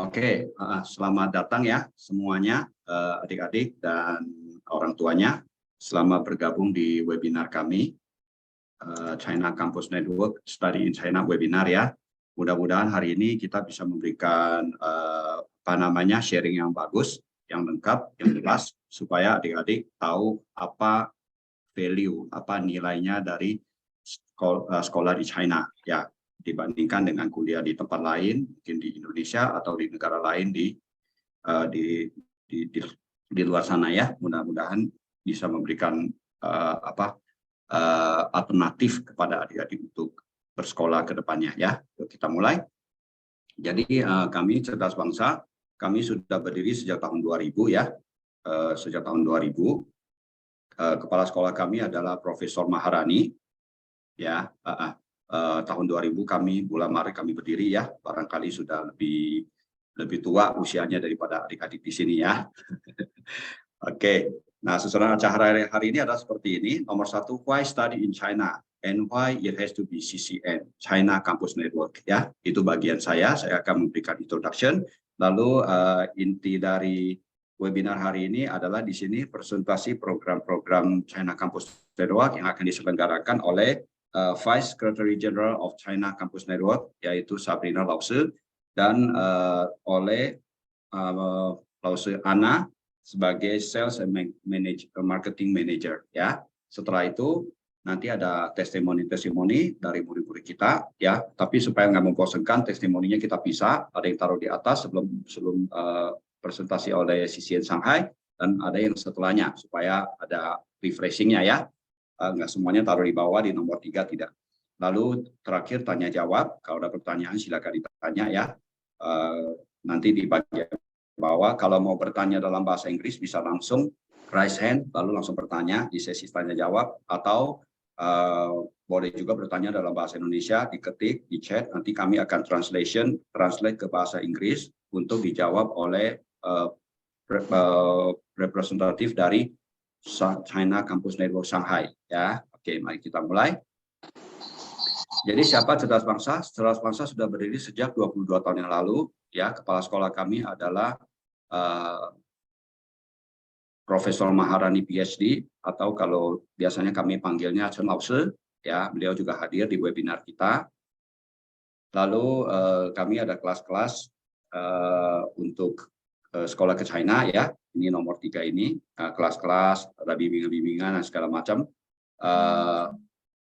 Oke, selamat datang ya semuanya, adik-adik dan orang tuanya. Selamat bergabung di webinar kami, China Campus Network Study in China webinar ya. Mudah-mudahan hari ini kita bisa memberikan sharing yang bagus, yang lengkap, yang jelas, supaya adik-adik tahu apa value, apa nilainya dari sekolah di China ya, dibandingkan dengan kuliah di tempat lain, mungkin di Indonesia atau di negara lain di luar sana ya. Mudah-mudahan bisa memberikan alternatif kepada adik-adik untuk bersekolah ke depannya ya. Yuk kita mulai. Jadi kami Cerdas Bangsa, kami sudah berdiri sejak tahun 2000 ya. Sejak tahun 2000 kepala sekolah kami adalah Profesor Maharani ya. Tahun 2000 kami bulan Maret kami berdiri ya, barangkali sudah lebih tua usianya daripada adik-adik di sini ya. Oke, nah susunan acara hari ini adalah seperti ini. Nomor 1, why study in China and why it has to be CCN, China Campus Network ya. Itu bagian saya akan memberikan introduction. Lalu inti dari webinar hari ini adalah di sini presentasi program-program China Campus Network yang akan diselenggarakan oleh Vice Secretary General of China Campus Network, yaitu Sabrina Lause, dan oleh Lause Anna sebagai Sales and Marketing Manager. Ya. Setelah itu nanti ada testimoni dari murid-murid kita, ya. Tapi supaya nggak membosankan, testimoninya kita pisah. Ada yang taruh di atas sebelum presentasi oleh CCN Shanghai, dan ada yang setelahnya supaya ada refreshingnya ya. Nggak semuanya taruh di bawah, di nomor 3 tidak. Lalu terakhir tanya jawab, kalau ada pertanyaan silakan ditanya ya. Nanti di bagian bawah, kalau mau bertanya dalam bahasa Inggris bisa langsung raise hand, lalu langsung bertanya di sesi tanya jawab, atau boleh juga bertanya dalam bahasa Indonesia, diketik di chat, nanti kami akan translate ke bahasa Inggris untuk dijawab oleh representatif dari China Campus Network Shanghai ya. Oke, mari kita mulai. Jadi siapa Cerdas Bangsa? Cerdas Bangsa sudah berdiri sejak 22 tahun yang lalu ya. Kepala sekolah kami adalah Profesor Maharani PhD, atau kalau biasanya kami panggilnya Chen Lause ya. Beliau juga hadir di webinar kita. Lalu kami ada kelas-kelas untuk sekolah ke China ya. Ini nomor 3 ini, kelas-kelas, ada bimbingan-bimbingan dan segala macam.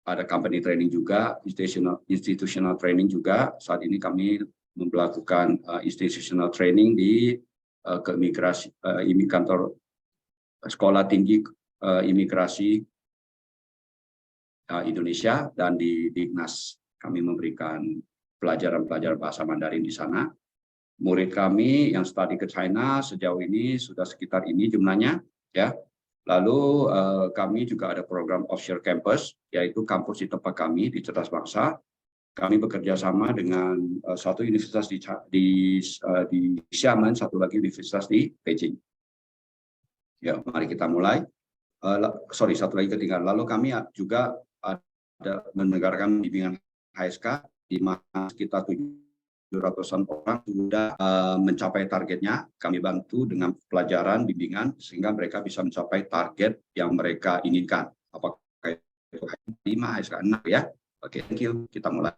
Ada company training juga, institutional training juga. Saat ini kami melakukan institutional training di kantor Sekolah Tinggi Imigrasi Indonesia, dan di Dignas kami memberikan pelajaran bahasa Mandarin di sana. Murid kami yang studi ke China sejauh ini sudah sekitar ini jumlahnya ya. Lalu kami juga ada program offshore campus, yaitu kampus di tempat kami di Cerdas Bangsa. Kami bekerja sama dengan satu universitas di Xiamen, satu lagi universitas di Beijing. Ya, mari kita mulai. Satu lagi ketinggalan. Lalu kami juga ada mendengarkan bimbingan HSK di mana sekitar 700-an orang sudah mencapai targetnya. Kami bantu dengan pelajaran, bimbingan, sehingga mereka bisa mencapai target yang mereka inginkan. Apakah itu 5, HSK 6 ya? Oke, thank you. Kita mulai.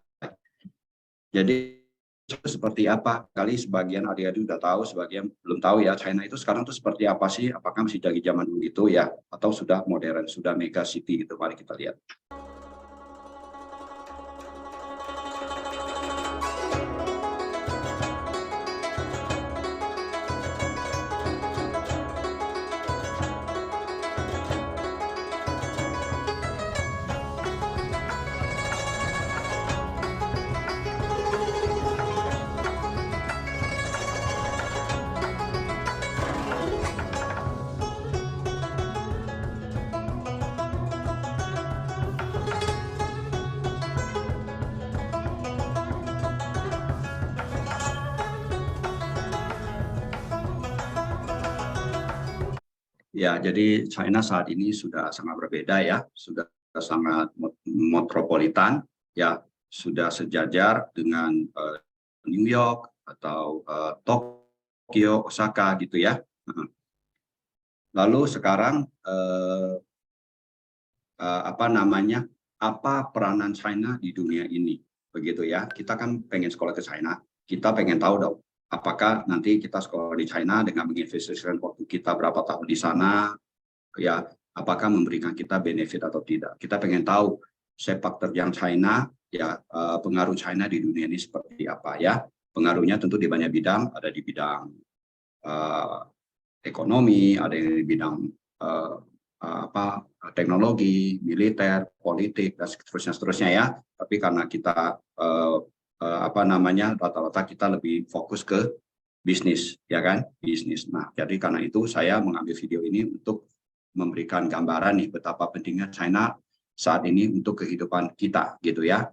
Jadi seperti apa? Kali sebagian adik-adik sudah tahu, sebagian belum tahu ya. China itu sekarang tuh seperti apa sih? Apakah masih dari zaman dulu itu ya? Atau sudah modern, sudah mega city gitu? Mari kita lihat. Ya, jadi China saat ini sudah sangat berbeda ya, sudah sangat metropolitan, ya, sudah sejajar dengan New York, atau Tokyo, Osaka gitu ya. Lalu sekarang apa peranan China di dunia ini, begitu ya. Kita kan pengen sekolah ke China, kita pengen tahu dong, apakah nanti kita sekolah di China dengan menginvestasikan waktu kita berapa tahun di sana, ya, apakah memberikan kita benefit atau tidak. Kita pengen tahu sepak terjang China, ya, pengaruh China di dunia ini seperti apa ya. Pengaruhnya tentu di banyak bidang, ada di bidang ekonomi, ada yang di bidang teknologi, militer, politik, dan seterusnya ya. Tapi karena kita rata-rata kita lebih fokus ke bisnis, ya kan, bisnis. Nah, jadi karena itu saya mengambil video ini untuk memberikan gambaran nih betapa pentingnya China saat ini untuk kehidupan kita, gitu ya.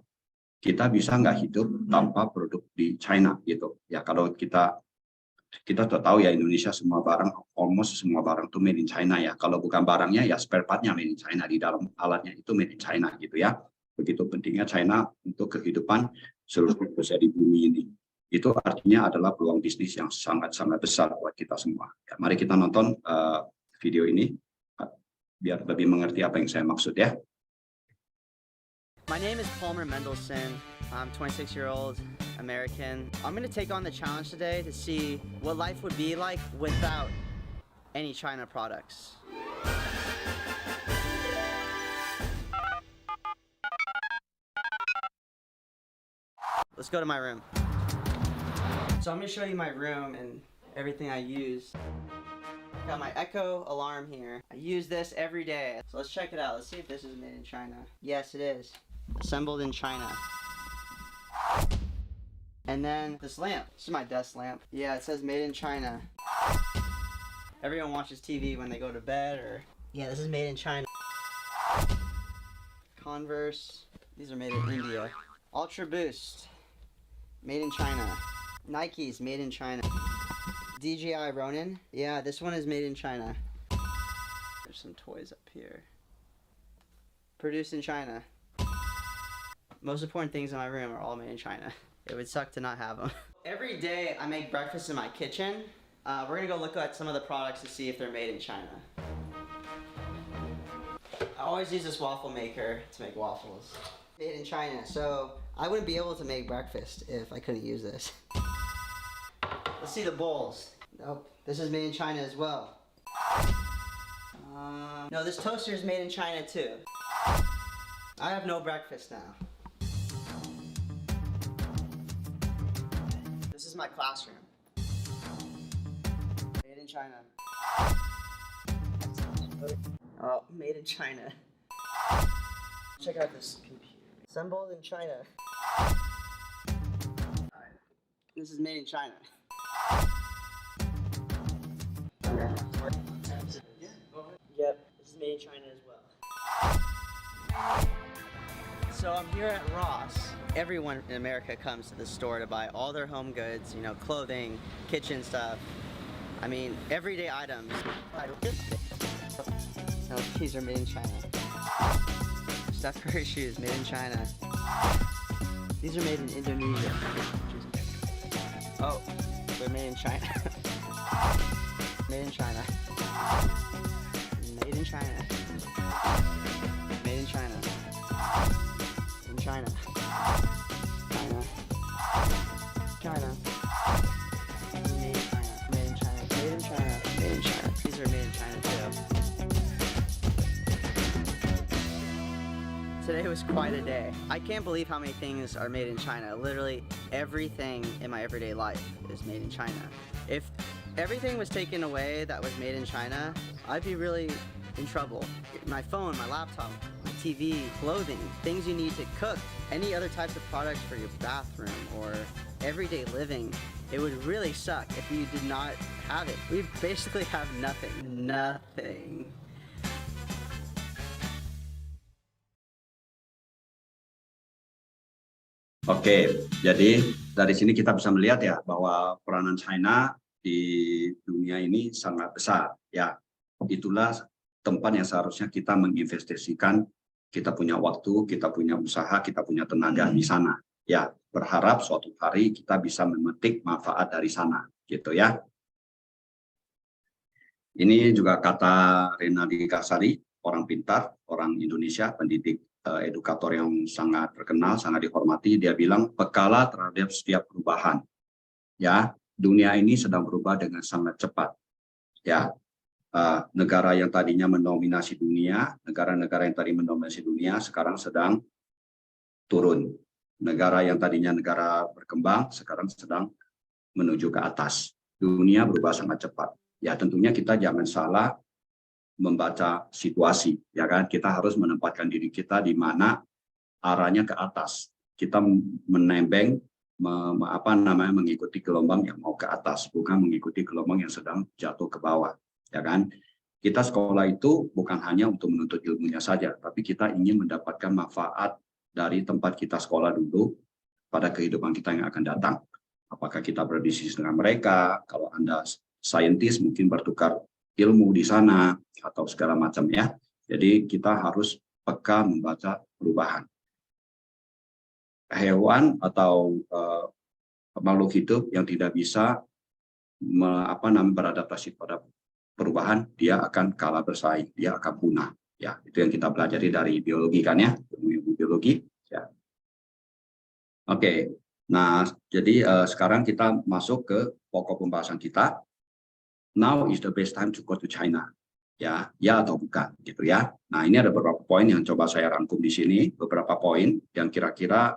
Kita bisa nggak hidup tanpa produk di China, gitu ya. Kalau kita sudah tahu ya, Indonesia semua barang, almost semua barang itu made in China ya. Kalau bukan barangnya ya spare partnya made in China, di dalam alatnya itu made in China gitu ya. Begitu pentingnya China untuk kehidupan seluruh manusia di bumi ini. Itu artinya adalah peluang bisnis yang sangat-sangat besar buat kita semua. Ya, mari kita nonton video ini biar lebih mengerti apa yang saya maksud ya. My name is Palmer Mendelsohn. I'm 26-year-old American. I'm going to take on the challenge today to see what life would be like without any China products. Let's go to my room. So I'm going to show you my room and everything I use. Got my Echo alarm here. I use this every day. So let's check it out. Let's see if this is made in China. Yes, it is. Assembled in China. And then this lamp. This is my desk lamp. Yeah, it says made in China. Everyone watches TV when they go to bed, or yeah, this is made in China. Converse. These are made in India. Ultra Boost. Made in China. Nikes made in China. DJI Ronin. Yeah, this one is made in China. There's some toys up here. Produced in China. Most important things in my room are all made in China. It would suck to not have them. Every day I make breakfast in my kitchen. We're gonna go look at some of the products to see if they're made in China. I always use this waffle maker to make waffles. Made in China, so I wouldn't be able to make breakfast if I couldn't use this. Let's see the bowls. Nope, this is made in China as well. No, this toaster is made in China too. I have no breakfast now. This is my classroom. Made in China. Oh, made in China. Check out this computer. Assembled in China. This is made in China. Yep, this is made in China as well. So I'm here at Ross. Everyone in America comes to the store to buy all their home goods, you know, clothing, kitchen stuff. I mean, everyday items. No, these are made in China. Steph Curry shoes, made in China. These are made in Indonesia. Oh, they're made in China. Made in China. Made in China. Made in China. In China. China. China. Made in China. Made in China. Made in China. Made in China. These are made in China too. Today was quite a day. I can't believe how many things are made in China. Literally everything in my everyday life is made in China. If everything was taken away that was made in China, I'd be really in trouble. My phone, my laptop, my TV, clothing, things you need to cook, any other types of products for your bathroom or everyday living, it would really suck if you did not have it. We basically have nothing. Nothing. Oke, jadi dari sini kita bisa melihat ya bahwa peranan China di dunia ini sangat besar ya. Itulah tempat yang seharusnya kita menginvestasikan, kita punya waktu, kita punya usaha, kita punya tenaga di sana Ya, berharap suatu hari kita bisa memetik manfaat dari sana, gitu ya. Ini juga kata Renaldi Kasari, orang pintar, orang Indonesia, pendidik edukator yang sangat terkenal, sangat dihormati. Dia bilang, pekalah terhadap setiap perubahan. Ya, dunia ini sedang berubah dengan sangat cepat. Ya, negara yang tadinya mendominasi dunia, negara-negara yang tadi mendominasi dunia sekarang sedang turun. Negara yang tadinya negara berkembang sekarang sedang menuju ke atas. Dunia berubah sangat cepat. Ya, tentunya kita jangan salah membaca situasi, ya kan? Kita harus menempatkan diri kita di mana arahnya ke atas. Kita menembeng, mengikuti gelombang yang mau ke atas, bukan mengikuti gelombang yang sedang jatuh ke bawah, ya kan? Kita sekolah itu bukan hanya untuk menuntut ilmunya saja, tapi kita ingin mendapatkan manfaat dari tempat kita sekolah dulu pada kehidupan kita yang akan datang. Apakah kita berdiskusi dengan mereka? Kalau Anda saintis mungkin bertukar ilmu di sana atau segala macam ya. Jadi kita harus peka membaca perubahan. Hewan atau makhluk hidup yang tidak bisa beradaptasi pada perubahan, dia akan kalah bersaing, dia akan punah. Ya, itu yang kita pelajari dari biologi kan ya, ilmu biologi. Ya. Oke, nah jadi sekarang kita masuk ke pokok pembahasan kita. Now is the best time to go to China. Ya atau bukan gitu ya. Nah, ini ada beberapa poin yang coba saya rangkum di sini, beberapa poin yang kira-kira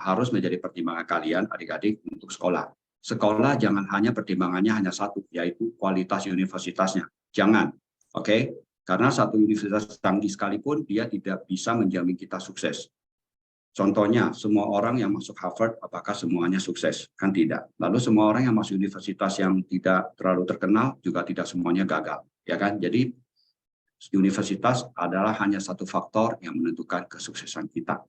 harus menjadi pertimbangan kalian adik-adik untuk sekolah. Sekolah jangan hanya pertimbangannya hanya satu, yaitu kualitas universitasnya. Jangan, oke? Karena satu universitas canggih sekalipun dia tidak bisa menjamin kita sukses. Contohnya, semua orang yang masuk Harvard, apakah semuanya sukses? Kan tidak. Lalu semua orang yang masuk universitas yang tidak terlalu terkenal, juga tidak semuanya gagal. Ya kan? Jadi, universitas adalah hanya satu faktor yang menentukan kesuksesan kita.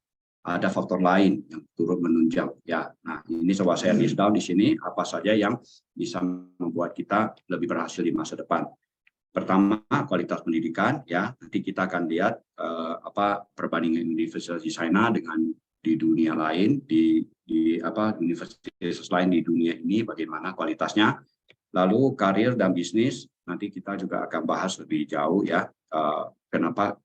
Ada faktor lain yang turut menunjang. Ya, nah ini coba saya list down di sini, apa saja yang bisa membuat kita lebih berhasil di masa depan. Pertama, kualitas pendidikan, ya. Nanti kita akan lihat perbandingan universitas di China dengan di dunia lain, di universitas lain di dunia ini, bagaimana kualitasnya. Lalu karir dan bisnis, nanti kita juga akan bahas lebih jauh ya. Kenapa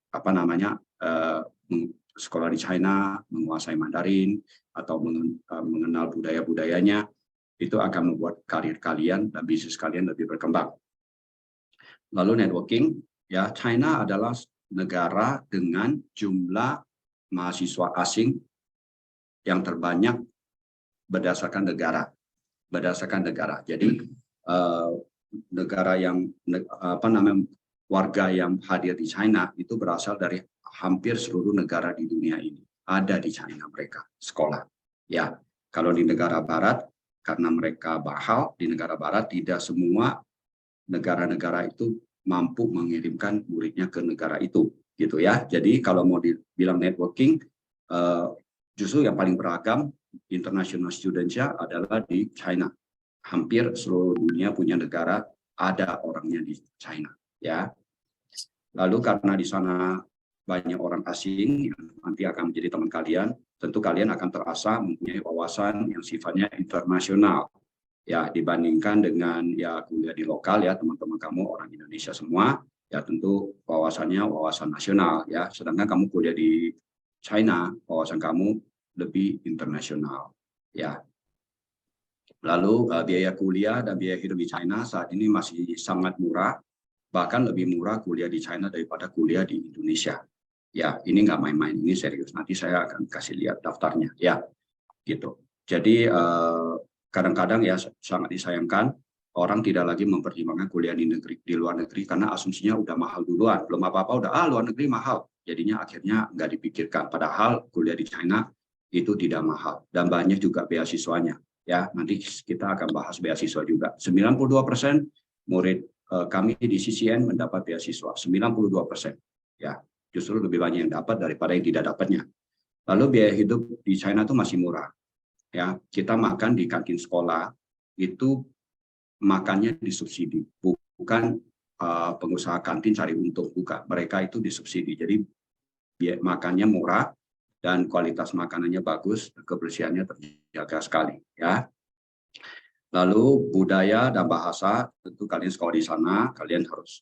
sekolah di China, menguasai Mandarin atau mengenal budaya-budayanya, itu akan membuat karir kalian dan bisnis kalian lebih berkembang. Lalu networking, ya, China adalah negara dengan jumlah mahasiswa asing yang terbanyak berdasarkan negara. Jadi negara yang warga yang hadir di China itu berasal dari hampir seluruh negara di dunia ini. Ada di China mereka sekolah. Ya, kalau di negara barat karena mereka mahal, di negara barat tidak semua negara-negara itu mampu mengirimkan muridnya ke negara itu, gitu ya. Jadi kalau mau dibilang networking, justru yang paling beragam international students-nya adalah di China. Hampir seluruh dunia punya negara ada orangnya di China, ya. Lalu karena di sana banyak orang asing yang nanti akan menjadi teman kalian, tentu kalian akan terasa mempunyai wawasan yang sifatnya internasional. Ya, dibandingkan dengan ya kuliah di lokal ya, teman-teman kamu orang Indonesia semua, ya tentu wawasannya wawasan nasional ya. Sedangkan kamu kuliah di China, wawasan kamu lebih internasional ya. Lalu biaya kuliah dan biaya hidup di China saat ini masih sangat murah, bahkan lebih murah kuliah di China daripada kuliah di Indonesia. Ya, ini nggak main-main, ini serius. Nanti saya akan kasih lihat daftarnya ya, gitu. Jadi kadang-kadang ya sangat disayangkan orang tidak lagi mempertimbangkan kuliah di luar negeri karena asumsinya udah mahal duluan, belum apa-apa udah luar negeri mahal, jadinya akhirnya nggak dipikirkan. Padahal kuliah di China itu tidak mahal dan banyak juga beasiswanya ya. Nanti kita akan bahas beasiswa juga. 92% murid kami di CCN mendapat beasiswa, 92% ya, justru lebih banyak yang dapat daripada yang tidak dapatnya. Lalu biaya hidup di China itu masih murah. Ya, kita makan di kantin sekolah itu makannya disubsidi, bukan pengusaha kantin cari untung, bukan. Mereka itu disubsidi, jadi makannya murah dan kualitas makanannya bagus, kebersihannya terjaga sekali ya. Lalu budaya dan bahasa, tentu kalian sekolah di sana, kalian harus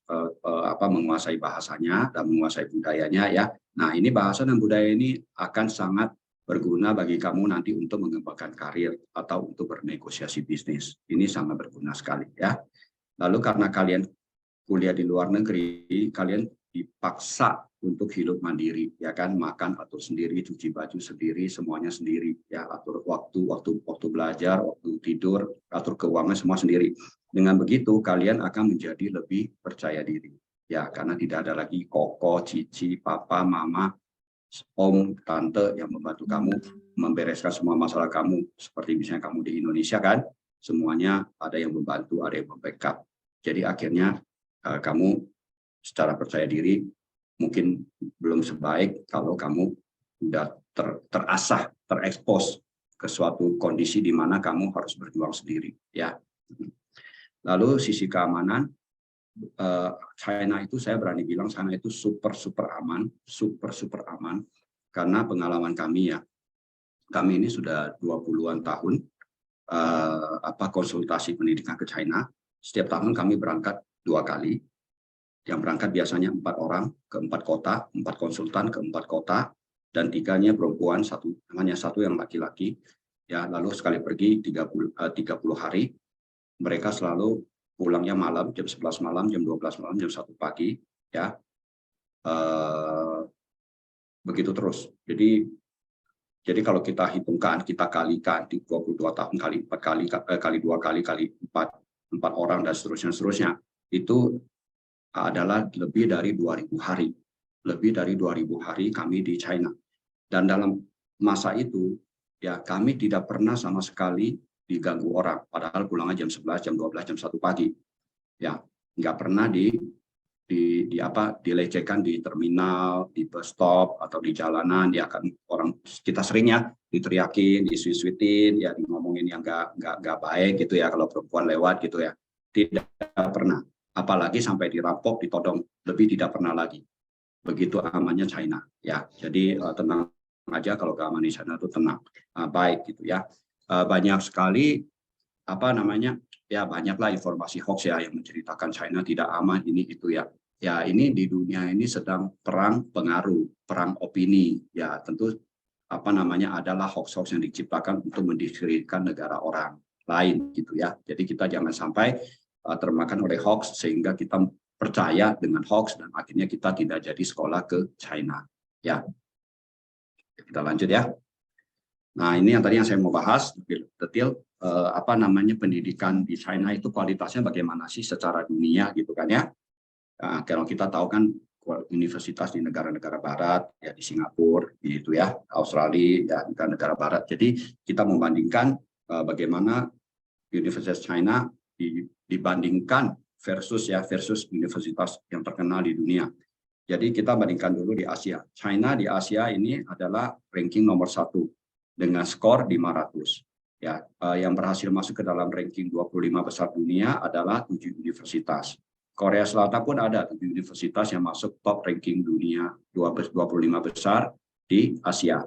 menguasai bahasanya dan menguasai budayanya ya. Nah, ini bahasa dan budaya ini akan sangat berguna bagi kamu nanti untuk mengembangkan karir atau untuk bernegosiasi bisnis. Ini sangat berguna sekali ya. Lalu karena kalian kuliah di luar negeri, kalian dipaksa untuk hidup mandiri, ya kan, makan atur sendiri, cuci baju sendiri, semuanya sendiri, ya, atur waktu belajar, waktu tidur, atur keuangan semua sendiri. Dengan begitu kalian akan menjadi lebih percaya diri, ya, karena tidak ada lagi koko, cici, papa, mama, om, tante yang membantu kamu membereskan semua masalah kamu, seperti misalnya kamu di Indonesia kan, semuanya ada yang membantu, ada yang membackup. Jadi akhirnya kamu secara percaya diri mungkin belum sebaik kalau kamu sudah terasah, terekspos ke suatu kondisi di mana kamu harus berjuang sendiri, ya. Lalu sisi keamanan, China itu saya berani bilang China itu super aman, super aman, karena pengalaman kami ya, kami ini sudah 20-an tahun konsultasi pendidikan ke China. Setiap tahun kami berangkat 2 kali. Yang berangkat biasanya 4 orang ke 4 kota, 4 konsultan ke 4 kota, dan 3-nya perempuan, hanya satu yang laki-laki. Ya, lalu sekali pergi 30 hari, mereka selalu pulangnya malam, jam 11 malam, jam 12 malam, jam 1 pagi. Ya, begitu terus. Jadi kalau kita hitungkan, kita kalikan di 22 tahun kali 4 kali 2 kali 4 orang dan seterusnya, itu adalah lebih dari 2.000 hari. Lebih dari 2.000 hari kami di China. Dan dalam masa itu, ya kami tidak pernah sama sekali diganggu orang. Padahal pulangnya jam 11, jam 12, jam 1 pagi. Ya, nggak pernah dilecehkan di terminal, di bus stop, atau di jalanan. Ya kan orang kita seringnya diteriakin, disuit-suitin, ya ngomongin yang nggak baik gitu ya kalau perempuan lewat gitu ya. Tidak pernah. Apalagi sampai dirampok, ditodong, lebih tidak pernah lagi. Begitu amannya China, ya. Jadi tenang aja kalau keamanan di China itu tenang, baik gitu ya. Banyak sekali ya banyaklah informasi hoax ya yang menceritakan China tidak aman ini itu ya. Ya ini di dunia ini sedang perang pengaruh, perang opini, ya tentu adalah hoax-hoax yang diciptakan untuk mendiskreditkan negara orang lain gitu ya. Jadi kita jangan sampai termakan oleh hoax sehingga kita percaya dengan hoax dan akhirnya kita tidak jadi sekolah ke China. Ya, kita lanjut ya. Nah ini yang tadi yang saya mau bahas lebih detail, pendidikan di China itu kualitasnya bagaimana sih secara dunia gitu kan ya. Nah, kalau kita tahu kan universitas di negara-negara barat ya, di Singapura gitu ya, Australia ya, negara-negara barat. Jadi kita membandingkan bagaimana Universitas China dibandingkan versus universitas yang terkenal di dunia. Jadi kita bandingkan dulu di Asia. China di Asia ini adalah ranking nomor 1 dengan skor 500. Ya, yang berhasil masuk ke dalam ranking 25 besar dunia adalah 7 universitas. Korea Selatan pun ada 7 universitas yang masuk top ranking dunia 25 besar di Asia.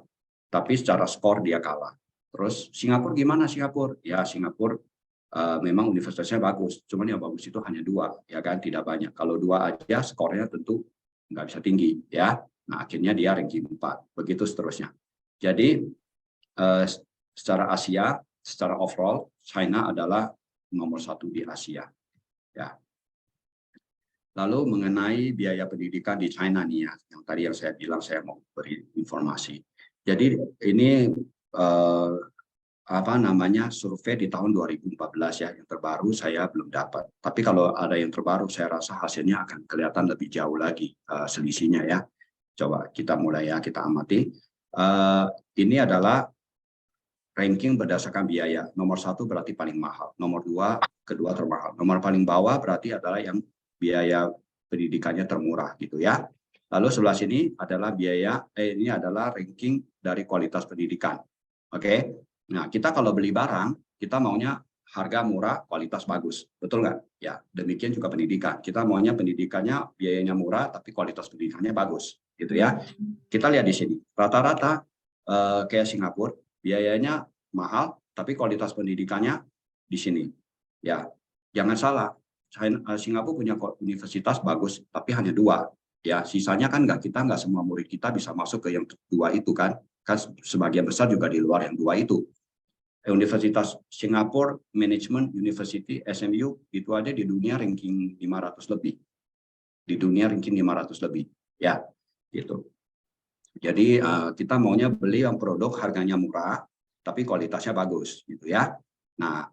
Tapi secara skor dia kalah. Terus Singapura gimana Singapura? Ya Singapura memang universitasnya bagus, cuman yang bagus itu hanya 2, ya kan, tidak banyak. Kalau 2 aja skornya tentu nggak bisa tinggi, ya. Nah akhirnya dia ranking 4, begitu seterusnya. Jadi secara Asia, secara overall, China adalah nomor 1 di Asia, ya. Lalu mengenai biaya pendidikan di China nih ya, yang tadi yang saya bilang saya mau beri informasi. Jadi ini survei di tahun 2014 ya, yang terbaru saya belum dapat. Tapi kalau ada yang terbaru saya rasa hasilnya akan kelihatan lebih jauh lagi selisihnya ya. Coba kita mulai ya, kita amati. Ini adalah ranking berdasarkan biaya. Nomor 1 berarti paling mahal, nomor 2 kedua termahal, nomor paling bawah berarti adalah yang biaya pendidikannya termurah gitu ya. Lalu sebelah sini adalah ini adalah ranking dari kualitas pendidikan. Oke. Nah, kita kalau beli barang, kita maunya harga murah, kualitas bagus. Betul nggak? Ya, demikian juga pendidikan. Kita maunya pendidikannya, biayanya murah, tapi kualitas pendidikannya bagus. Gitu ya. Kita lihat di sini. Rata-rata kayak Singapura, biayanya mahal, tapi kualitas pendidikannya di sini. Ya, jangan salah, Singapura punya universitas bagus, tapi hanya 2. Ya, sisanya kan kita nggak semua murid kita bisa masuk ke yang 2 itu kan sebagian besar juga di luar yang 2 itu. Universitas Singapura Management University SMU itu ada di dunia ranking 500 lebih. Di dunia ranking 500 lebih. Ya, gitu. Jadi kita maunya beli yang produk harganya murah, tapi kualitasnya bagus, gitu ya. Nah,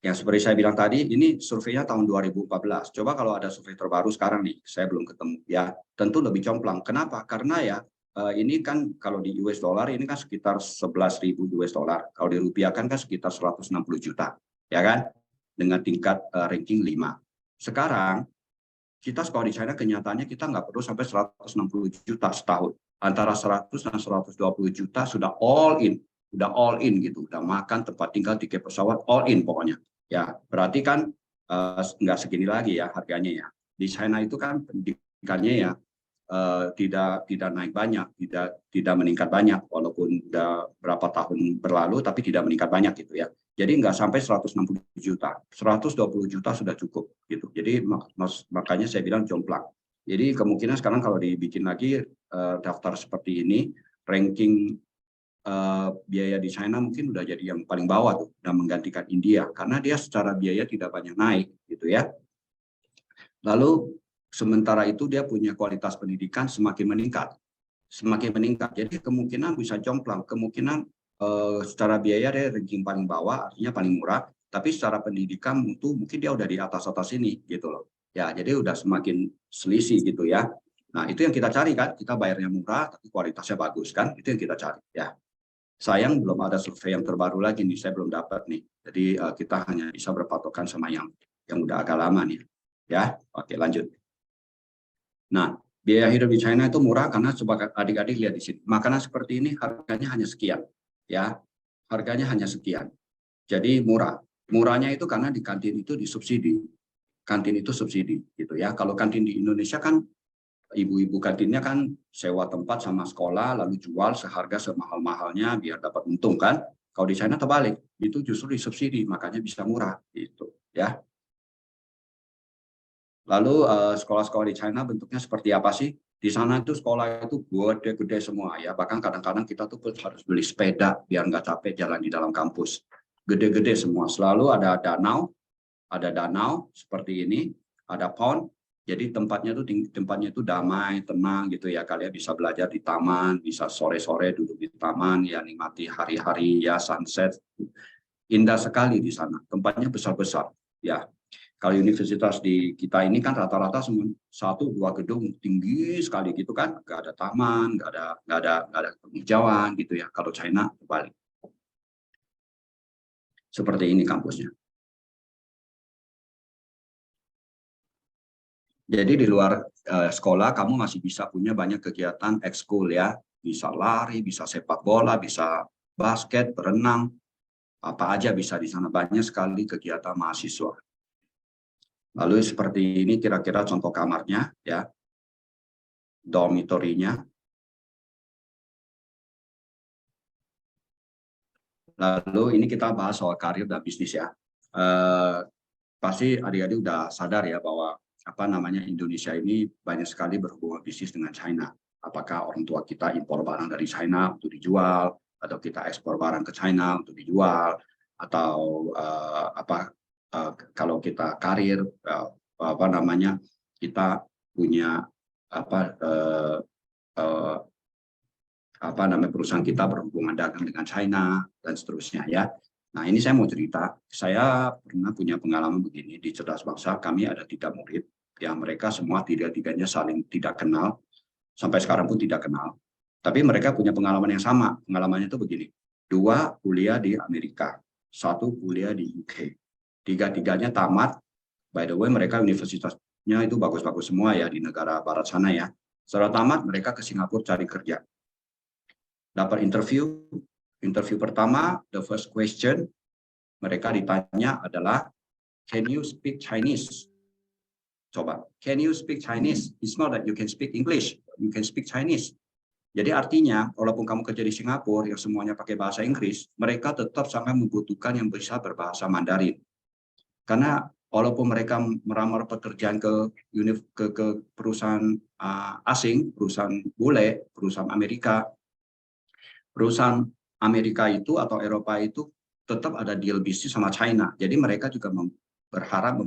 yang seperti saya bilang tadi, ini surveinya tahun 2014. Coba kalau ada survei terbaru sekarang nih, saya belum ketemu, ya. Tentu lebih jomplang. Kenapa? Karena ya ini kan kalau di US dollar ini kan sekitar 11.000 US dollar. Kalau dirupiahkan kan sekitar 160 juta, ya kan? Dengan tingkat ranking 5. Sekarang kita sekolah di China kenyataannya kita nggak perlu sampai 160 juta setahun. Antara 100 dan 120 juta sudah all in gitu, udah makan, tempat tinggal, tiket pesawat, all in pokoknya. Ya, berarti kan nggak segini lagi ya harganya ya. Di China itu kan pendidikannya ya tidak naik banyak, tidak meningkat banyak, walaupun udah berapa tahun berlalu, tapi tidak meningkat banyak gitu ya. Jadi nggak sampai 160 juta, 120 juta sudah cukup gitu. Jadi makanya saya bilang jomplang. Jadi kemungkinan sekarang kalau dibikin lagi daftar seperti ini, ranking biaya di China mungkin udah jadi yang paling bawah tuh, udah menggantikan India, karena dia secara biaya tidak banyak naik gitu ya. Lalu sementara itu dia punya kualitas pendidikan semakin meningkat. Jadi kemungkinan bisa jomplang, kemungkinan secara biaya dia ranking paling bawah, artinya paling murah, tapi secara pendidikan itu mungkin dia udah di atas ini gitu loh. Ya, jadi udah semakin selisih gitu ya. Nah, itu yang kita cari kan, kita bayarnya murah tapi kualitasnya bagus kan, itu yang kita cari ya. Sayang belum ada survei yang terbaru lagi nih, saya belum dapat nih. Jadi kita hanya bisa berpatokan sama yang udah agak lama nih. Ya, oke lanjut. Nah, biaya hidup di China itu murah karena coba adik-adik lihat di sini. Makanan seperti ini harganya hanya sekian, ya. Harganya hanya sekian. Jadi murah. Murahnya itu karena di kantin itu disubsidi. Kantin itu subsidi gitu ya. Kalau kantin di Indonesia kan ibu-ibu kantinnya kan sewa tempat sama sekolah lalu jual seharga semahal-mahalnya biar dapat untung kan. Kalau di China terbalik, itu justru disubsidi, makanya bisa murah gitu ya. Lalu sekolah-sekolah di China bentuknya seperti apa sih? Di sana itu sekolah itu gede-gede semua ya. Bahkan kadang-kadang kita tuh harus beli sepeda biar nggak capek jalan di dalam kampus. Gede-gede semua. Selalu ada danau seperti ini, ada pond. Jadi tempatnya itu damai, tenang gitu ya. Kalian bisa belajar di taman, bisa sore-sore duduk di taman, ya nikmati hari-hari ya sunset. Indah sekali di sana. Tempatnya besar-besar ya. Kalau universitas di kita ini kan rata-rata semua 1-2 gedung tinggi sekali gitu kan, nggak ada taman, nggak ada penghijauan gitu ya. Kalau China terbalik. Seperti ini kampusnya. Jadi di luar sekolah kamu masih bisa punya banyak kegiatan ekskul ya, bisa lari, bisa sepak bola, bisa basket, berenang, apa aja bisa di sana, banyak sekali kegiatan mahasiswa. Lalu seperti ini kira-kira contoh kamarnya ya, dormitorinya. Lalu ini kita bahas soal karir dan bisnis ya. Pasti adik-adik udah sadar ya bahwa Indonesia ini banyak sekali berhubungan bisnis dengan China. Apakah orang tua kita impor barang dari China untuk dijual, atau kita ekspor barang ke China untuk dijual, atau kalau kita karir kita punya perusahaan kita berhubungan dagang dengan China dan seterusnya ya. Nah ini saya mau cerita, saya pernah punya pengalaman begini di Cerdas Bangsa. Kami ada 3 murid yang mereka semua tiga-tiganya saling tidak kenal, sampai sekarang pun tidak kenal. Tapi mereka punya pengalaman yang sama. Pengalamannya itu begini, 2 kuliah di Amerika, 1 kuliah di UK. Tiga-tiganya tamat. By the way, mereka universitasnya itu bagus-bagus semua ya di negara barat sana ya. Setelah tamat, mereka ke Singapura cari kerja. Dapat interview pertama, the first question mereka ditanya adalah, can you speak Chinese? Coba, can you speak Chinese? It's not that you can speak English, you can speak Chinese. Jadi artinya, walaupun kamu kerja di Singapura yang semuanya pakai bahasa Inggris, mereka tetap sangat membutuhkan yang bisa berbahasa Mandarin. Karena walaupun mereka meramar pekerjaan ke perusahaan asing, perusahaan bule, perusahaan Amerika itu atau Eropa itu tetap ada deal bisnis sama China. Jadi mereka juga berharap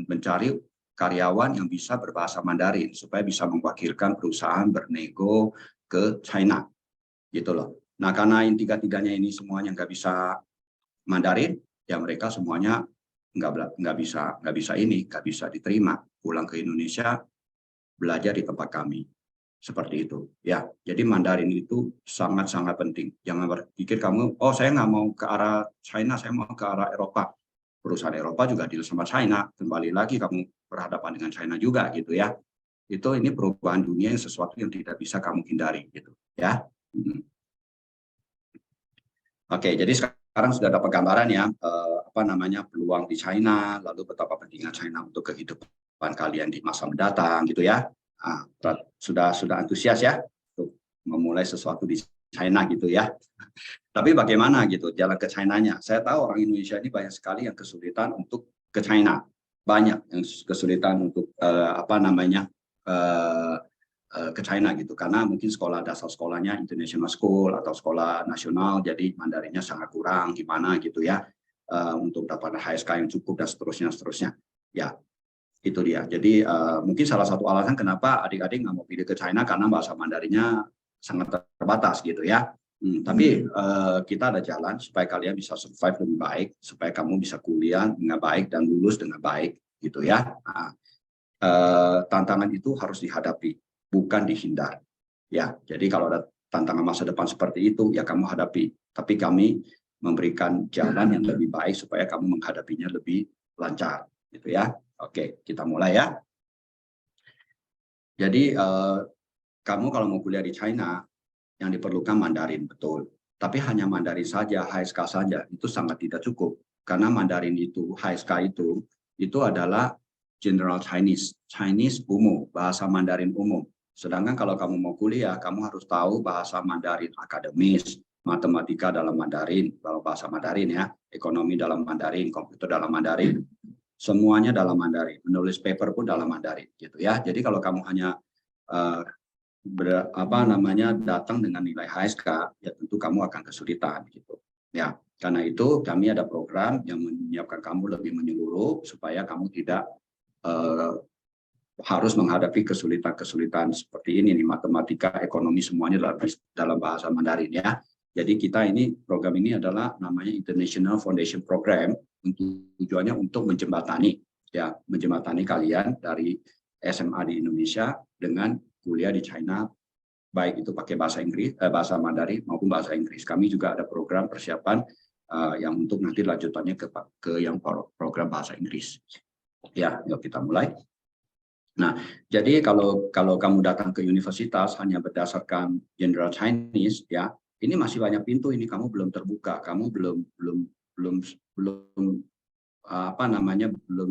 mencari karyawan yang bisa berbahasa Mandarin supaya bisa mewakilkan perusahaan bernego ke China, gitu loh. Nah, karena tiga-tiganya ini semuanya nggak bisa Mandarin, ya mereka semuanya nggak bisa diterima pulang ke Indonesia belajar di tempat kami. Seperti itu, ya. Jadi Mandarin itu sangat-sangat penting. Jangan berpikir kamu, oh saya nggak mau ke arah China, saya mau ke arah Eropa. Perusahaan Eropa juga deal sama China. Kembali lagi kamu berhadapan dengan China juga, gitu ya. Ini perubahan dunia yang sesuatu yang tidak bisa kamu hindari, gitu, ya. Oke, jadi sekarang sudah dapat gambaran ya, peluang di China, lalu betapa pentingnya China untuk kehidupan kalian di masa mendatang, gitu ya. Nah, sudah antusias ya untuk memulai sesuatu di China gitu ya. Tapi bagaimana gitu jalan ke China-nya? Saya tahu orang Indonesia ini banyak sekali yang kesulitan untuk ke China, banyak yang kesulitan untuk ke China gitu, karena mungkin sekolah dasar sekolahnya international school atau sekolah nasional, jadi Mandarinnya sangat kurang gimana gitu ya, untuk dapat HSK yang cukup dan seterusnya. Ya. Itu dia. Jadi mungkin salah satu alasan kenapa adik-adik nggak mau pilih ke China karena bahasa Mandarinnya sangat terbatas gitu ya. Tapi kita ada jalan supaya kalian bisa survive lebih baik, supaya kamu bisa kuliah dengan baik dan lulus dengan baik gitu ya. Nah, tantangan itu harus dihadapi, bukan dihindar. Ya, jadi kalau ada tantangan masa depan seperti itu ya kamu hadapi. Tapi kami memberikan jalan yang lebih baik supaya kamu menghadapinya lebih lancar gitu ya. Oke, kita mulai ya. Jadi kamu kalau mau kuliah di China, yang diperlukan Mandarin, betul. Tapi hanya Mandarin saja, HSK saja, itu sangat tidak cukup. Karena Mandarin itu, HSK itu adalah General Chinese, Chinese umum, bahasa Mandarin umum. Sedangkan kalau kamu mau kuliah, kamu harus tahu bahasa Mandarin akademis, matematika dalam Mandarin, kalau bahasa Mandarin ya, ekonomi dalam Mandarin, komputer dalam Mandarin. Semuanya dalam Mandarin, menulis paper pun dalam Mandarin gitu ya. Jadi kalau kamu hanya datang dengan nilai HSK, ya tentu kamu akan kesulitan gitu. Ya, karena itu kami ada program yang menyiapkan kamu lebih menyeluruh supaya kamu tidak harus menghadapi kesulitan-kesulitan seperti ini nih, matematika, ekonomi semuanya dalam bahasa Mandarin ya. Jadi kita program ini adalah namanya International Foundation Program, tujuannya untuk menjembatani kalian dari SMA di Indonesia dengan kuliah di China, baik itu pakai bahasa Inggris, bahasa Mandarin maupun bahasa Inggris. Kami juga ada program persiapan yang untuk nanti lanjutannya ke yang program bahasa Inggris. Ya, yuk kita mulai. Nah, jadi kalau kamu datang ke universitas hanya berdasarkan General Chinese, ya, ini masih banyak pintu ini kamu belum terbuka, kamu belum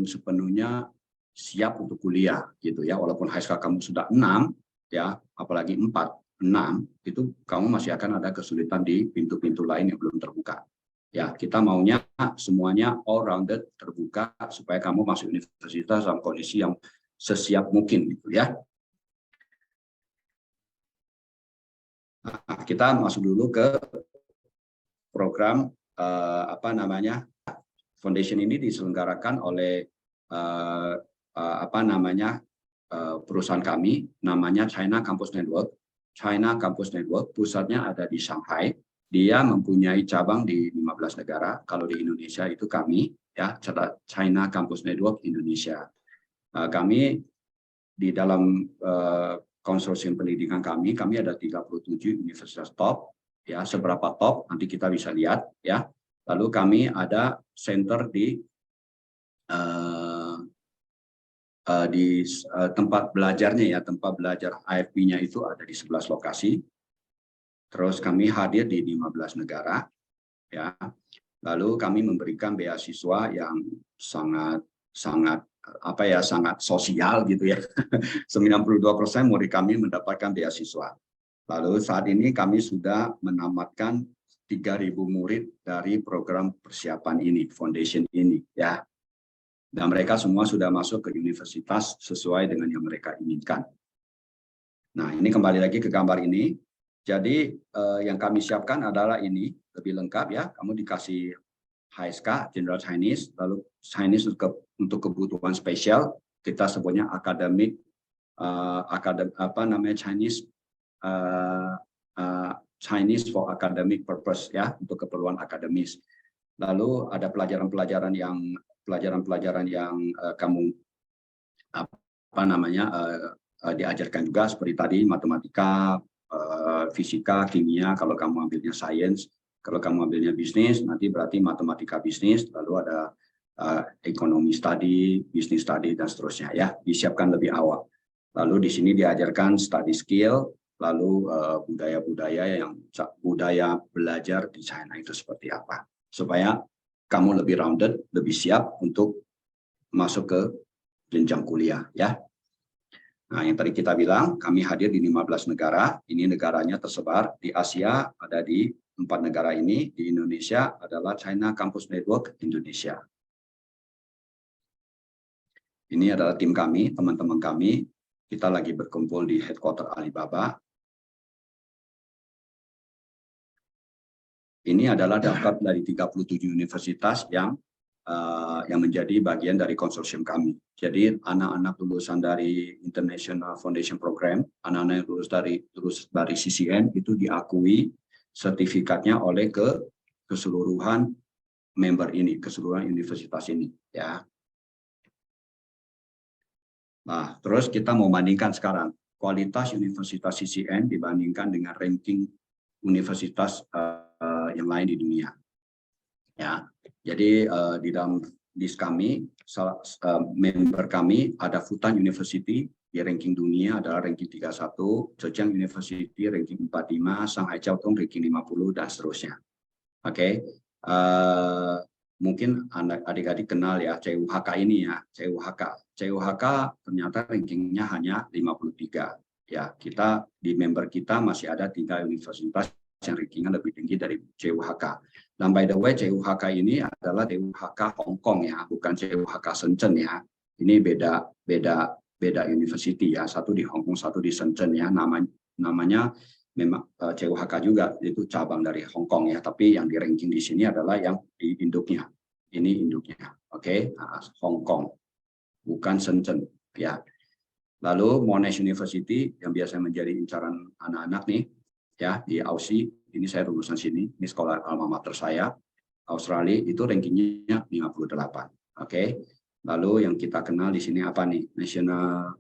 sepenuhnya siap untuk kuliah gitu ya. Walaupun HSK kamu sudah 6 ya, apalagi 4, 6 itu kamu masih akan ada kesulitan di pintu-pintu lain yang belum terbuka. Ya, kita maunya semuanya all rounded, terbuka supaya kamu masuk universitas dalam kondisi yang sesiap mungkin gitu ya. Nah, kita masuk dulu ke program foundation ini diselenggarakan oleh perusahaan kami, namanya China Campus Network. China Campus Network pusatnya ada di Shanghai. Dia mempunyai cabang di 15 negara. Kalau di Indonesia itu kami ya, China Campus Network Indonesia. Kami di dalam konsorsium pendidikan kami ada 37 universitas top, ya, seberapa top nanti kita bisa lihat ya. Lalu kami ada center di tempat belajarnya ya, tempat belajar AFP-nya itu ada di 11 lokasi. Terus kami hadir di 15 negara ya. Lalu kami memberikan beasiswa yang sangat sosial gitu ya. 92% murid kami mendapatkan beasiswa. Lalu saat ini kami sudah menamatkan 3.000 murid dari program persiapan ini, foundation ini, ya. Dan mereka semua sudah masuk ke universitas sesuai dengan yang mereka inginkan. Nah, ini kembali lagi ke gambar ini. Jadi yang kami siapkan adalah ini, lebih lengkap ya. Kamu dikasih HSK, General Chinese, lalu Chinese untuk kebutuhan spesial, kita sebutnya akademik, Chinese, Chinese for academic purpose ya, untuk keperluan akademis. Lalu ada pelajaran-pelajaran yang kamu diajarkan juga seperti tadi matematika, fisika, kimia. Kalau kamu ambilnya sains, kalau kamu ambilnya bisnis, nanti berarti matematika bisnis. Lalu ada ekonomi study, bisnis study dan seterusnya ya. Disiapkan lebih awal. Lalu di sini diajarkan study skill, lalu budaya belajar di China itu seperti apa, supaya kamu lebih rounded, lebih siap untuk masuk ke jenjang kuliah ya. Nah, yang tadi kita bilang, kami hadir di 15 negara. Ini negaranya tersebar di Asia, ada di 4 negara ini. Di Indonesia adalah China Campus Network Indonesia. Ini adalah tim kami, teman-teman kami. Kita lagi berkumpul di headquarter Alibaba. Ini adalah daftar dari 37 universitas yang menjadi bagian dari konsorsium kami. Jadi anak-anak lulusan dari International Foundation Program, anak-anak yang lulus dari CCN itu diakui sertifikatnya oleh keseluruhan member ini, keseluruhan universitas ini. Ya. Nah, terus kita mau bandingkan sekarang kualitas universitas CCN dibandingkan dengan ranking universitas yang lain di dunia. Ya, jadi di dalam list kami, member kami ada Fudan University di ranking dunia adalah ranking 31, Zhejiang University ranking 45, Shanghai Jiaotong ranking 50 dan seterusnya. Oke. Mungkin adik-adik kenal ya CUHK ini ya, CUHK ternyata rankingnya hanya 53. Ya, kita di member kita masih ada 3 universitas yang rankingnya lebih tinggi dari CUHK. Dan by the way, CUHK ini adalah CUHK Hong Kong ya, bukan CUHK Shenzhen ya. Ini beda university ya, satu di Hong Kong, satu di Shenzhen ya. Namanya memang CUHK juga, itu cabang dari Hong Kong ya, tapi yang di ranking di sini adalah yang di induknya. Ini induknya, oke, Hong Kong, bukan Shenzhen ya. Lalu Monash University yang biasa menjadi incaran anak-anak nih ya, di Aussie, ini saya lulusan sini, ini sekolah alma mater saya, Australia itu rankingnya 58, oke. Lalu yang kita kenal di sini apa nih, National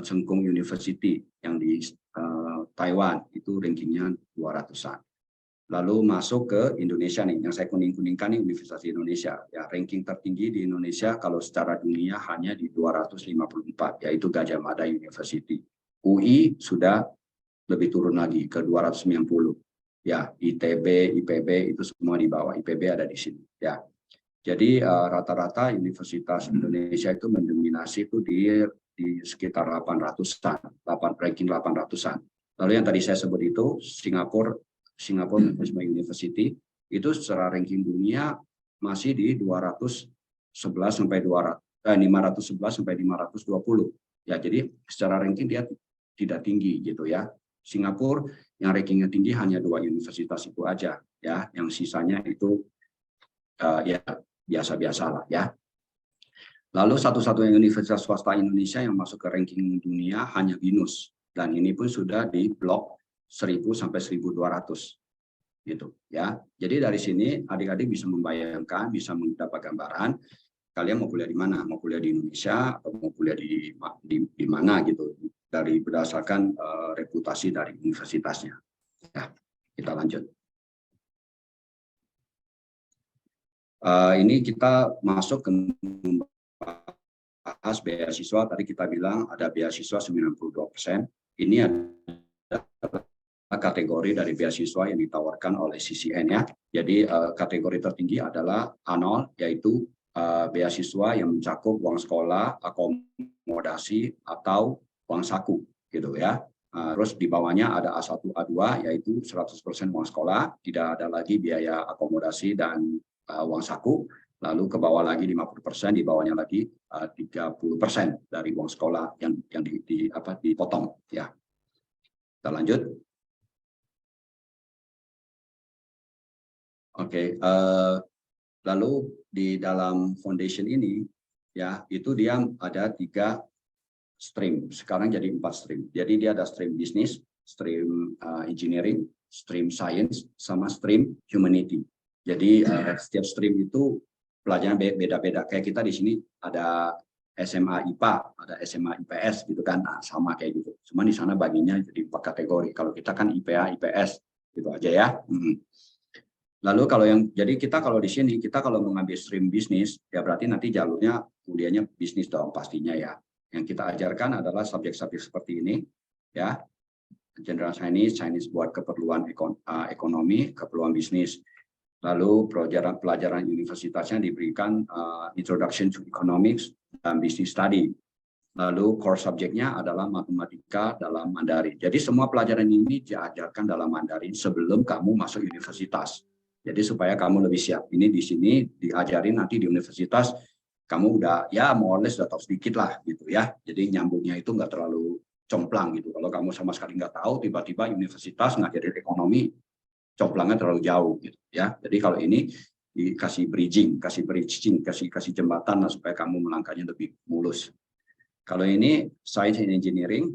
Cheng Kung University yang di Taiwan itu rankingnya 200-an. Lalu masuk ke Indonesia nih, yang saya kuning-kuningkan nih Universitas Indonesia. Ya, ranking tertinggi di Indonesia kalau secara dunia hanya di 254, yaitu Gadjah Mada University. UI sudah lebih turun lagi ke 290. Ya, ITB, IPB itu semua di bawah. IPB ada di sini. Ya, jadi rata-rata Universitas Indonesia itu mendominasi itu di sekitar 800-an, ranking 800-an. Lalu yang tadi saya sebut itu Singapore Management University itu secara ranking dunia masih di 511 sampai 520. Ya, jadi secara ranking dia tidak tinggi gitu ya. Singapura yang rankingnya tinggi hanya 2 universitas itu aja ya, yang sisanya itu ya biasa-biasa lah ya. Lalu satu-satunya universitas swasta Indonesia yang masuk ke ranking dunia hanya BINUS, dan ini pun sudah di blok 1000 sampai 1200 gitu ya. Jadi dari sini adik-adik bisa membayangkan, bisa mendapat gambaran kalian mau kuliah di mana, mau kuliah di Indonesia atau mau kuliah di mana gitu, dari berdasarkan reputasi dari universitasnya. Ya, kita lanjut. Ini kita masuk ke membahas beasiswa. Tadi kita bilang ada beasiswa 92%. Ini ada kategori dari beasiswa yang ditawarkan oleh CCN ya. Jadi kategori tertinggi adalah A0, yaitu beasiswa yang mencakup uang sekolah, akomodasi atau uang saku gitu ya. Terus di bawahnya ada A1, A2, yaitu 100% uang sekolah, tidak ada lagi biaya akomodasi dan uang saku. Lalu ke bawah lagi 50%, di bawahnya lagi 30% dari uang sekolah yang dipotong. Ya, kita lanjut. Oke, lalu di dalam foundation ini, ya itu dia ada 3 stream, sekarang jadi 4 stream. Jadi dia ada stream bisnis, stream engineering, stream science, sama stream humanity. Jadi setiap stream itu pelajaran beda-beda. Kayak kita di sini ada SMA IPA, ada SMA IPS gitu kan, nah, sama kayak gitu. Cuma di sana baginya jadi 4 kategori. Kalau kita kan IPA, IPS gitu aja ya. Lalu jadi kita kalau di sini kita kalau mengambil stream bisnis ya berarti nanti jalurnya kuliahnya bisnis dong pastinya ya. Yang kita ajarkan adalah subjek-subjek seperti ini, ya, General Chinese buat keperluan ekonomi, keperluan bisnis. Lalu pelajaran universitasnya diberikan Introduction to Economics dan Business Study. Lalu core subjeknya adalah matematika dalam Mandarin. Jadi semua pelajaran ini diajarkan dalam Mandarin sebelum kamu masuk universitas. Jadi supaya kamu lebih siap. Ini di sini diajarin nanti di universitas. Kamu udah ya more or less udah tahu sedikit lah gitu ya. Jadi nyambungnya itu nggak terlalu complang gitu. Kalau kamu sama sekali nggak tahu, tiba-tiba universitas ngajarin ekonomi, complangnya terlalu jauh gitu ya. Jadi kalau ini dikasih bridging, kasih jembatan lah supaya kamu melangkahnya lebih mulus. Kalau ini science and engineering,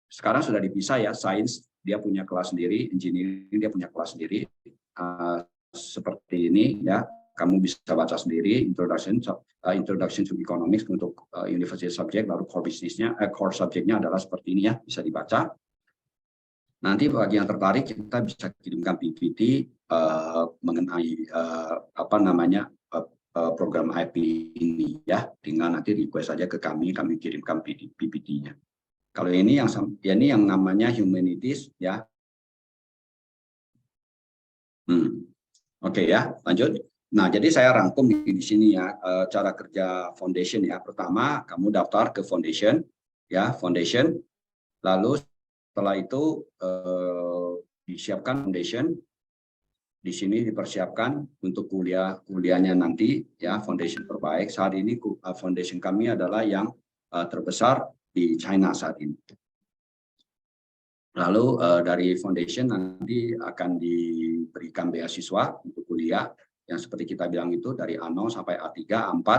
sekarang sudah dipisah ya. Science dia punya kelas sendiri, engineering dia punya kelas sendiri. Seperti ini ya. Kamu bisa baca sendiri introduction to economics untuk university subject, lalu core subjeknya adalah seperti ini ya, bisa dibaca. Nanti bagi yang tertarik kita bisa kirimkan PPT mengenai program IP ini ya, tinggal nanti request saja ke kami kirimkan PPT-nya. Kalau ini yang namanya humanities ya. Oke ya, lanjut. Nah, jadi saya rangkum di sini ya cara kerja foundation ya. Pertama, kamu daftar ke foundation ya, foundation. Lalu setelah itu disiapkan foundation. Di sini dipersiapkan untuk kuliahnya nanti ya, foundation terbaik. Saat ini foundation kami adalah yang terbesar di China saat ini. Lalu dari foundation nanti akan diberikan beasiswa untuk kuliah. Yang seperti kita bilang itu dari A0 sampai A3, A4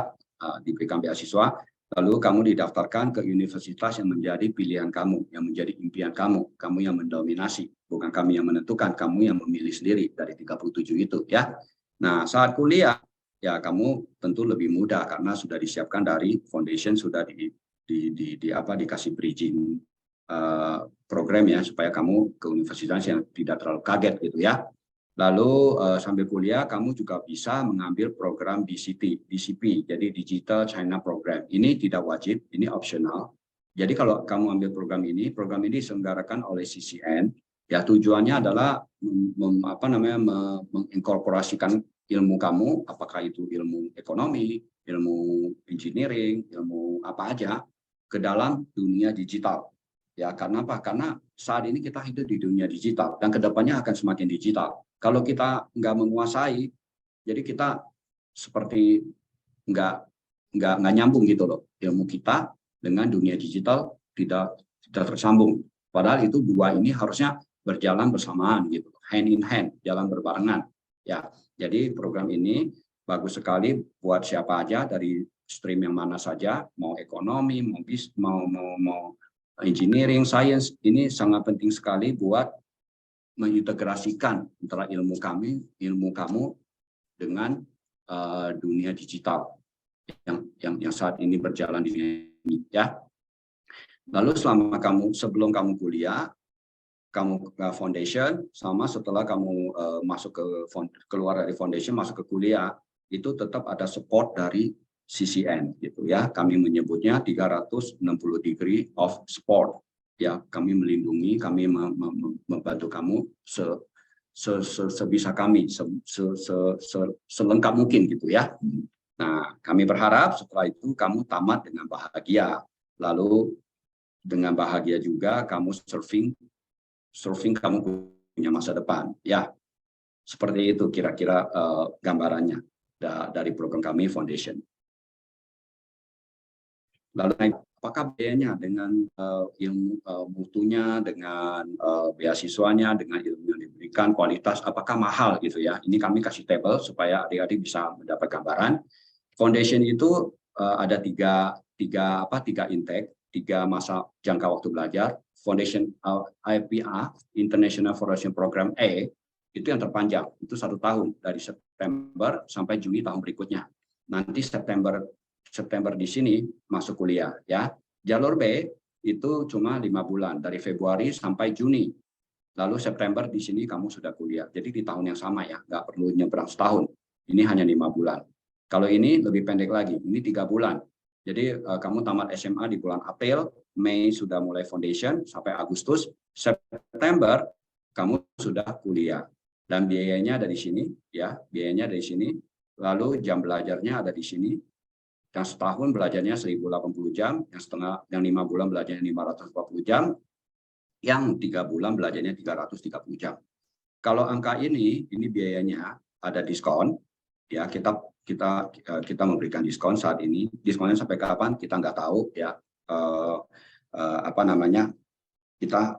diberikan beasiswa, lalu kamu didaftarkan ke universitas yang menjadi pilihan kamu, yang menjadi impian kamu yang mendominasi, bukan kami yang menentukan, kamu yang memilih sendiri dari 37 itu ya. Nah, saat kuliah ya kamu tentu lebih mudah karena sudah disiapkan dari foundation, sudah dikasih bridging program ya supaya kamu ke universitas yang tidak terlalu kaget gitu ya. Lalu sambil kuliah kamu juga bisa mengambil program DCP, jadi Digital China Program. Ini tidak wajib, ini optional. Jadi kalau kamu ambil program ini diselenggarakan oleh CCN. Ya tujuannya adalah menginkorporasikan ilmu kamu, apakah itu ilmu ekonomi, ilmu engineering, ilmu apa aja, ke dalam dunia digital. Ya karena apa? Karena saat ini kita hidup di dunia digital dan kedepannya akan semakin digital. Kalau kita nggak menguasai, jadi kita seperti nggak nyambung gitu loh. Ilmu kita dengan dunia digital tidak tersambung. Padahal itu dua ini harusnya berjalan bersamaan gitu, hand in hand, jalan berbarengan. Ya, jadi program ini bagus sekali buat siapa aja dari stream yang mana saja, mau ekonomi, mau engineering, science, ini sangat penting sekali buat mengintegrasikan antara ilmu kamu dengan dunia digital yang saat ini berjalan di dunia ya. Lalu sebelum kamu kuliah, kamu ke foundation, sama setelah kamu keluar dari foundation masuk ke kuliah, itu tetap ada support dari CCN gitu ya. Kami menyebutnya 360 degree of support. Ya, kami melindungi, kami membantu kamu sebisa kami, selengkap mungkin gitu ya. Nah, kami berharap setelah itu kamu tamat dengan bahagia. Lalu dengan bahagia juga kamu surfing kamu punya masa depan. Ya, seperti itu kira-kira gambarannya dari program kami Foundation. Lalu apakah biayanya dengan ilmu mutunya, dengan beasiswanya, dengan ilmu yang diberikan, kualitas, apakah mahal gitu ya? Ini kami kasih tabel supaya adik-adik bisa mendapat gambaran. Foundation itu ada tiga intake, 3 masa jangka waktu belajar. Foundation IPA, International Foundation Program A, itu yang terpanjang, itu 1 tahun dari September sampai Juni tahun berikutnya. Nanti September di sini masuk kuliah ya. Jalur B itu cuma 5 bulan dari Februari sampai Juni. Lalu September di sini kamu sudah kuliah. Jadi di tahun yang sama ya, nggak perlu nyebrang setahun. Ini hanya 5 bulan. Kalau ini lebih pendek lagi, ini 3 bulan. Jadi kamu tamat SMA di bulan April, Mei sudah mulai foundation sampai Agustus, September kamu sudah kuliah. Dan biayanya ada di sini ya, biayanya ada di sini. Lalu jam belajarnya ada di sini. Yang setahun belajarnya 1080 jam, yang 5 bulan belajarnya 540 jam, yang 3 bulan belajarnya 330 jam. Kalau angka ini biayanya ada diskon, ya kita memberikan diskon saat ini. Diskonnya sampai kapan kita nggak tahu ya. Kita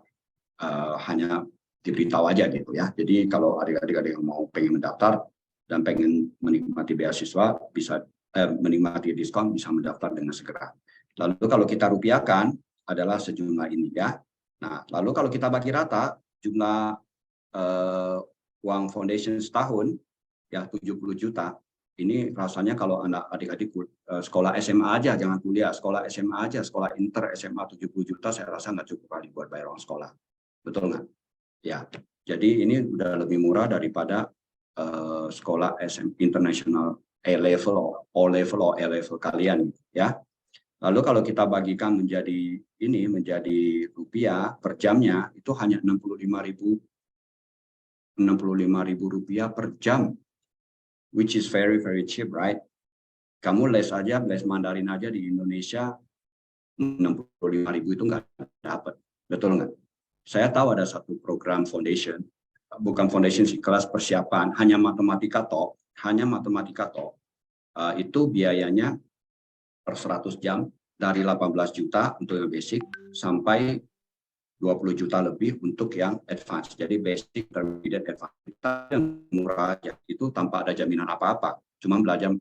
hanya diberitahu aja gitu ya. Jadi kalau adik-adik yang pengen mendaftar dan pengen menikmati beasiswa bisa menikmati diskon bisa mendaftar dengan segera. Lalu kalau kita rupiahkan adalah sejumlah ini ya. Nah, lalu kalau kita bagi rata jumlah uang foundation setahun ya 70 juta. Ini rasanya kalau adik-adik sekolah SMA aja, jangan kuliah, sekolah SMA aja, sekolah inter SMA 70 juta saya rasa nggak cukup kali buat bayar uang sekolah. Betul nggak? Ya. Jadi ini udah lebih murah daripada sekolah SM internasional A-level, O-level, or A-level kalian ya. Lalu kalau kita bagikan menjadi rupiah per jamnya itu hanya 65.000 rupiah per jam, which is very very cheap, right? Kamu les Mandarin aja di Indonesia 65.000 itu nggak dapat, betul nggak? Saya tahu ada satu program foundation, bukan foundation sih, kelas persiapan, hanya matematika toh, itu biayanya per 100 jam dari 18 juta untuk yang basic sampai 20 juta lebih untuk yang advance. Jadi basic, intermediate, advance. Kita yang murah aja, itu tanpa ada jaminan apa-apa. Cuma belajar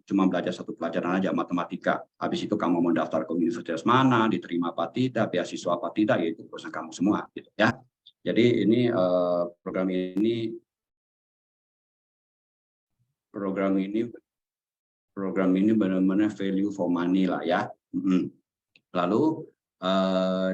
satu pelajaran aja, matematika. Habis itu kamu mau daftar ke universitas mana, diterima apa tidak, beasiswa apa tidak, ya itu urusan kamu semua. Gitu, ya. Jadi ini program ini benar-benar value for money lah ya. Lalu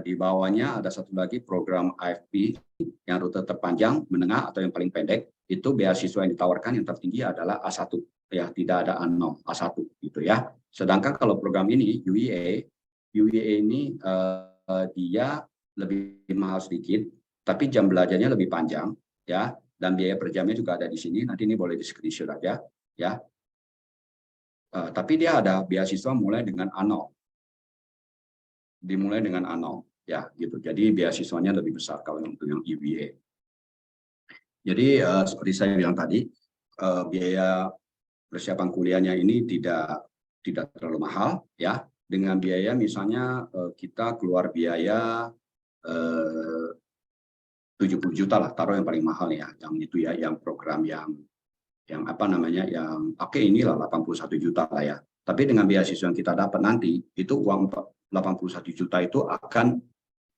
di bawahnya ada satu lagi program AFP yang rute terpanjang, menengah atau yang paling pendek. Itu beasiswa yang ditawarkan yang tertinggi adalah A1 ya, tidak ada A0, A1 gitu ya. Sedangkan kalau program ini UEA ini dia lebih mahal sedikit, tapi jam belajarnya lebih panjang ya, dan biaya per jamnya juga ada di sini. Nanti ini boleh di screenshot aja ya. Tapi dia ada beasiswa mulai dengan A0. Dimulai dengan A0 ya gitu. Jadi beasiswanya lebih besar kalau untuk yang UEA. Jadi seperti saya bilang tadi, biaya persiapan kuliahnya ini tidak terlalu mahal ya. Dengan biaya misalnya kita keluar biaya 70 juta lah, taruh yang paling mahal ya, yang itu ya, yang program yang inilah 81 juta lah ya. Tapi dengan beasiswa yang kita dapat nanti, itu uang 81 juta itu akan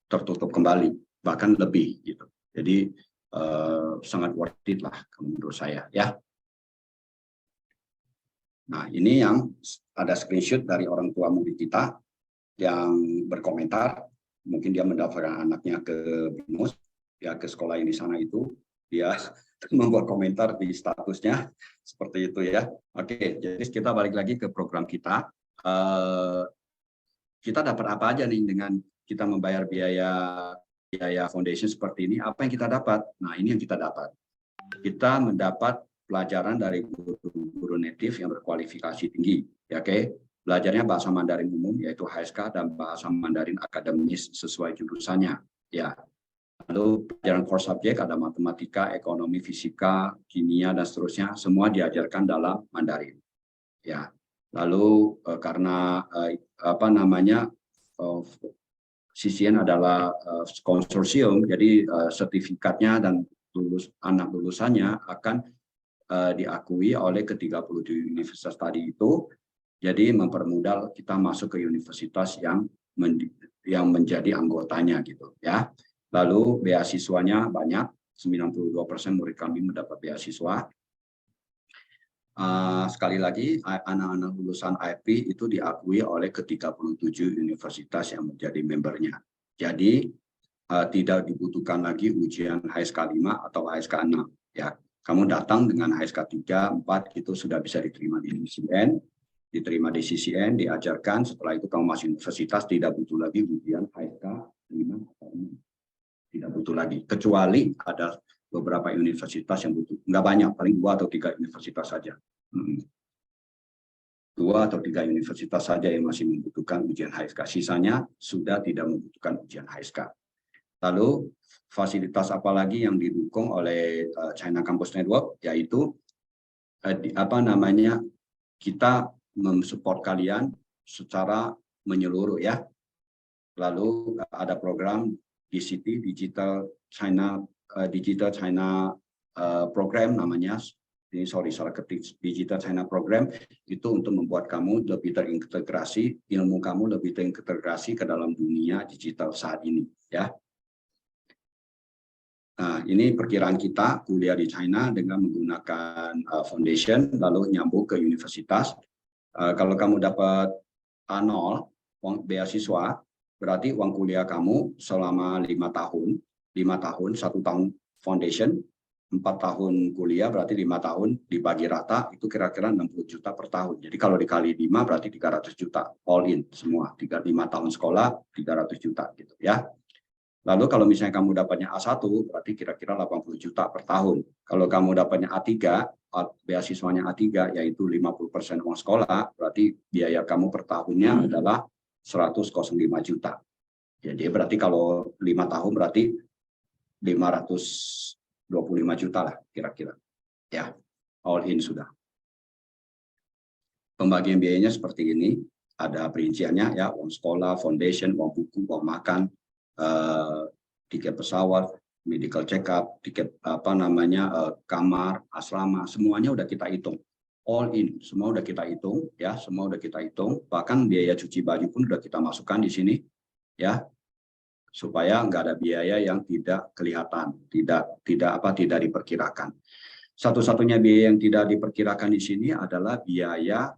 tertutup kembali, bahkan lebih gitu. Jadi sangat worth it lah menurut saya ya. Nah, ini yang ada screenshot dari orang tua murid kita yang berkomentar, mungkin dia mendaftarkan anaknya ke BIMUS, ya ke sekolah yang di sana itu, dia membuat komentar di statusnya seperti itu ya. Oke, jadi kita balik lagi ke program kita. Kita dapat apa aja nih dengan kita membayar biaya foundation seperti ini? Apa yang kita dapat? Nah, ini yang kita dapat. Kita mendapat pelajaran dari guru native yang berkualifikasi tinggi, ya, oke? belajarnya bahasa Mandarin umum yaitu HSK dan bahasa Mandarin akademis sesuai jurusannya. Ya. Lalu pelajaran core subject ada matematika, ekonomi, fisika, kimia dan seterusnya, semua diajarkan dalam Mandarin. Ya. Lalu karena CCN adalah konsorsium, jadi sertifikatnya dan anak lulusannya akan diakui oleh ke-37 universitas tadi itu, jadi mempermudah kita masuk ke universitas yang menjadi anggotanya gitu ya. Lalu beasiswanya banyak, 92% murid kami mendapat beasiswa. Sekali lagi, anak-anak lulusan IFP itu diakui oleh ke-37 universitas yang menjadi membernya. Jadi tidak dibutuhkan lagi ujian HSK 5 atau HSK 6. Ya, kamu datang dengan HSK 3, 4 itu sudah bisa diterima di CCN, diajarkan. Setelah itu kamu masuk universitas, tidak butuh lagi ujian HSK 5 atau 6. Tidak butuh lagi, kecuali ada beberapa universitas yang butuh, nggak banyak, paling 2 atau 3 universitas saja. 2 atau 3 universitas saja yang masih membutuhkan ujian HSK, sisanya sudah tidak membutuhkan ujian HSK. Lalu fasilitas apa lagi yang didukung oleh China Campus Network, yaitu kita mensupport kalian secara menyeluruh ya. Lalu ada program DCT, Digital China Program namanya. Ini salah ketik, Digital China Program itu untuk membuat kamu lebih terintegrasi, ilmu kamu lebih terintegrasi ke dalam dunia digital saat ini ya. Nah, ini perkiraan kita kuliah di China dengan menggunakan foundation lalu nyambung ke universitas. Kalau kamu dapat A0 uang beasiswa, berarti uang kuliah kamu selama 5 tahun, 1 tahun foundation, 4 tahun kuliah, berarti 5 tahun dibagi rata, itu kira-kira 60 juta per tahun. Jadi kalau dikali 5 berarti 300 juta, all in semua. 5 tahun sekolah, 300 juta gitu ya. Lalu kalau misalnya kamu dapatnya A1, berarti kira-kira 80 juta per tahun. Kalau kamu dapatnya A3, beasiswanya A3, yaitu 50% uang sekolah, berarti biaya kamu per tahunnya adalah 105 juta. Jadi berarti kalau 5 tahun berarti 525 juta lah kira-kira. Ya, all in sudah. Pembagian biayanya seperti ini, ada perinciannya ya, uang sekolah, foundation, uang buku, uang makan, tiket pesawat, medical check up, tiket kamar, asrama, semuanya udah kita hitung. All in, semua udah kita hitung ya, semua udah kita hitung. Bahkan biaya cuci baju pun udah kita masukkan di sini ya, supaya nggak ada biaya yang tidak kelihatan, tidak diperkirakan. Satu-satunya biaya yang tidak diperkirakan di sini adalah biaya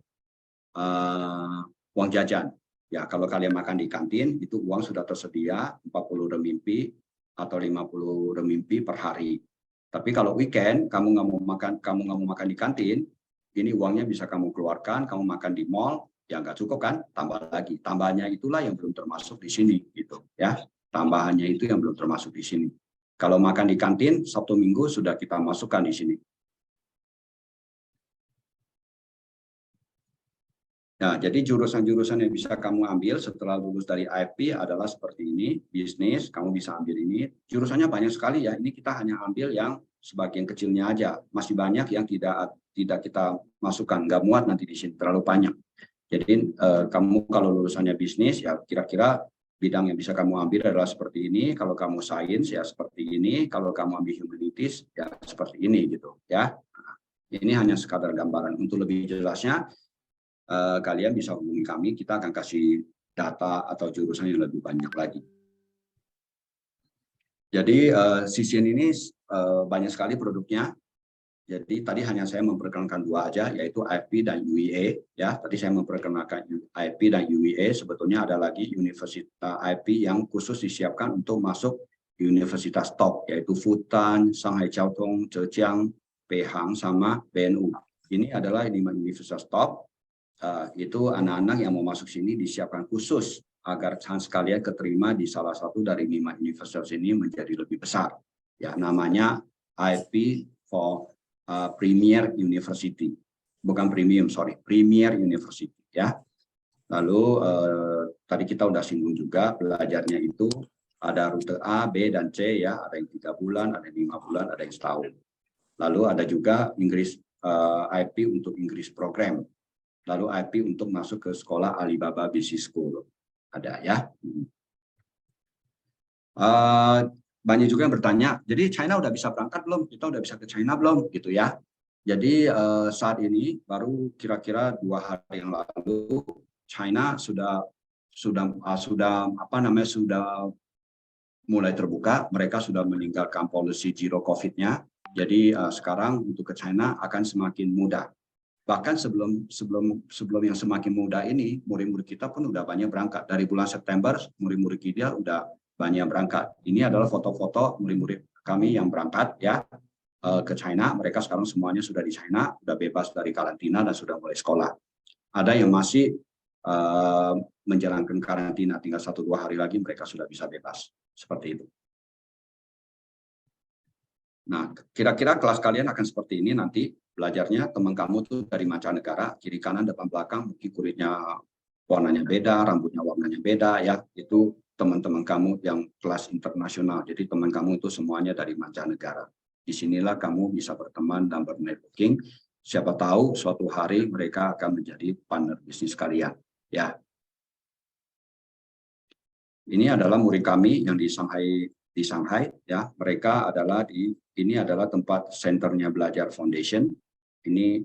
uang jajan. Ya, kalau kalian makan di kantin, itu uang sudah tersedia 40 renminbi atau 50 renminbi per hari. Tapi kalau weekend, kamu nggak mau makan di kantin, ini uangnya bisa kamu keluarkan, kamu makan di mall, ya nggak cukup kan? Tambah lagi. Tambahnya itulah yang belum termasuk di sini, gitu ya. Tambahannya itu yang belum termasuk di sini. Kalau makan di kantin, Sabtu Minggu sudah kita masukkan di sini. Nah, jadi jurusan-jurusan yang bisa kamu ambil setelah lulus dari IFP adalah seperti ini, bisnis, kamu bisa ambil ini. Jurusannya banyak sekali ya, ini kita hanya ambil yang sebagian kecilnya aja. Masih banyak yang tidak kita masukkan, nggak muat nanti di sini, terlalu banyak. Jadi kamu kalau lulusannya bisnis, ya kira-kira bidang yang bisa kamu ambil adalah seperti ini. Kalau kamu sains, ya seperti ini. Kalau kamu ambil humanities, ya seperti ini gitu ya. Nah, ini hanya sekadar gambaran. Untuk lebih jelasnya, kalian bisa hubungi kami, kita akan kasih data atau jurusan yang lebih banyak lagi. Jadi CCN ini banyak sekali produknya. Jadi tadi hanya saya memperkenalkan 2 aja, yaitu IFP dan UEA. Ya, tadi saya memperkenalkan IFP dan UEA. Sebetulnya ada lagi universitas IFP yang khusus disiapkan untuk masuk universitas top, yaitu Fudan, Shanghai Jiao Tong, Zhejiang, Beihang, sama BNU. Ini adalah 5 universitas top. Itu anak-anak yang mau masuk sini disiapkan khusus agar chance kalian keterima di salah satu dari 5 universitas ini menjadi lebih besar. Ya, namanya IFP for Premier University, bukan premium, sorry, Premier University. Ya, Lalu tadi kita udah singgung juga belajarnya itu ada rute A, B, dan C ya, ada yang 3 bulan, ada yang 5 bulan, ada yang setahun. Lalu ada juga Inggris IP untuk Inggris program. Lalu IP untuk masuk ke sekolah Alibaba Business School. Ada ya. Banyak juga yang bertanya, jadi China udah bisa berangkat belum? Kita udah bisa ke China belum? Gitu ya. Jadi saat ini baru kira-kira 2 hari yang lalu China sudah mulai terbuka. Mereka sudah meninggalkan policy zero COVID-nya. Jadi sekarang untuk ke China akan semakin mudah. Bahkan sebelum yang semakin mudah ini, murid-murid kita pun udah banyak berangkat. Dari bulan September, murid-murid kita udah banyak berangkat. Ini adalah foto-foto murid-murid kami yang berangkat ya ke China. Mereka sekarang semuanya sudah di China, sudah bebas dari karantina dan sudah mulai sekolah. Ada yang masih menjalankan karantina, tinggal 1-2 hari lagi mereka sudah bisa bebas. Seperti itu. Nah, kira-kira kelas kalian akan seperti ini nanti belajarnya. Teman kamu tuh dari mancanegara, kiri kanan depan belakang, mungkin kulitnya warnanya beda, rambutnya warnanya beda ya. Itu teman-teman kamu yang kelas internasional. Jadi teman kamu itu semuanya dari mancanegara. Disinilah kamu bisa berteman dan bernetworking. Siapa tahu suatu hari mereka akan menjadi partner bisnis kalian ya. Ini adalah murid kami yang di Shanghai ya. Mereka adalah ini adalah tempat senternya Belajar Foundation. Ini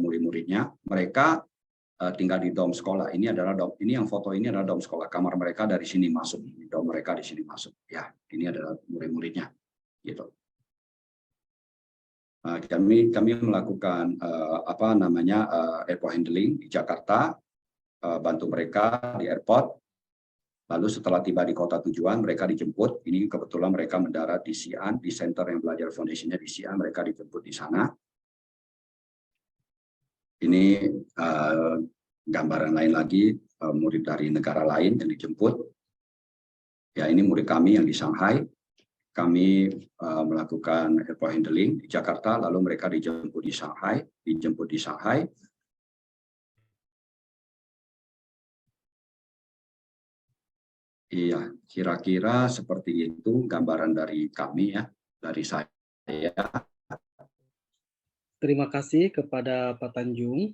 murid-muridnya. Mereka tinggal di dom sekolah. Ini yang foto ini adalah dom sekolah. Kamar mereka dari sini masuk. Dom mereka di sini masuk. Ya, ini adalah murid-muridnya. Gitu. Kami melakukan airport handling di Jakarta, bantu mereka di airport. Lalu setelah tiba di kota tujuan, mereka dijemput. Ini kebetulan mereka mendarat di Xi'an, di center yang Belajar Foundation-nya di Xi'an. Mereka dijemput di sana. Ini gambaran lain lagi, murid dari negara lain yang dijemput. Ya, ini murid kami yang di Shanghai. Kami melakukan airport handling di Jakarta, lalu mereka dijemput di Shanghai. Iya, kira-kira seperti itu gambaran dari kami ya, dari saya. Terima kasih kepada Pak Tanjung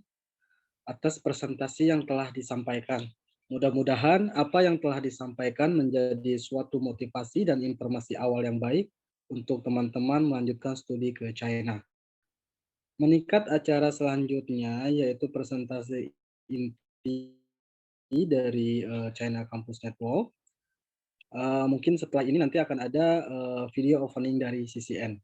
atas presentasi yang telah disampaikan. Mudah-mudahan apa yang telah disampaikan menjadi suatu motivasi dan informasi awal yang baik untuk teman-teman melanjutkan studi ke China. Meningkat acara selanjutnya yaitu presentasi inti dari China Campus Network. Mungkin setelah ini nanti akan ada video opening dari CCN.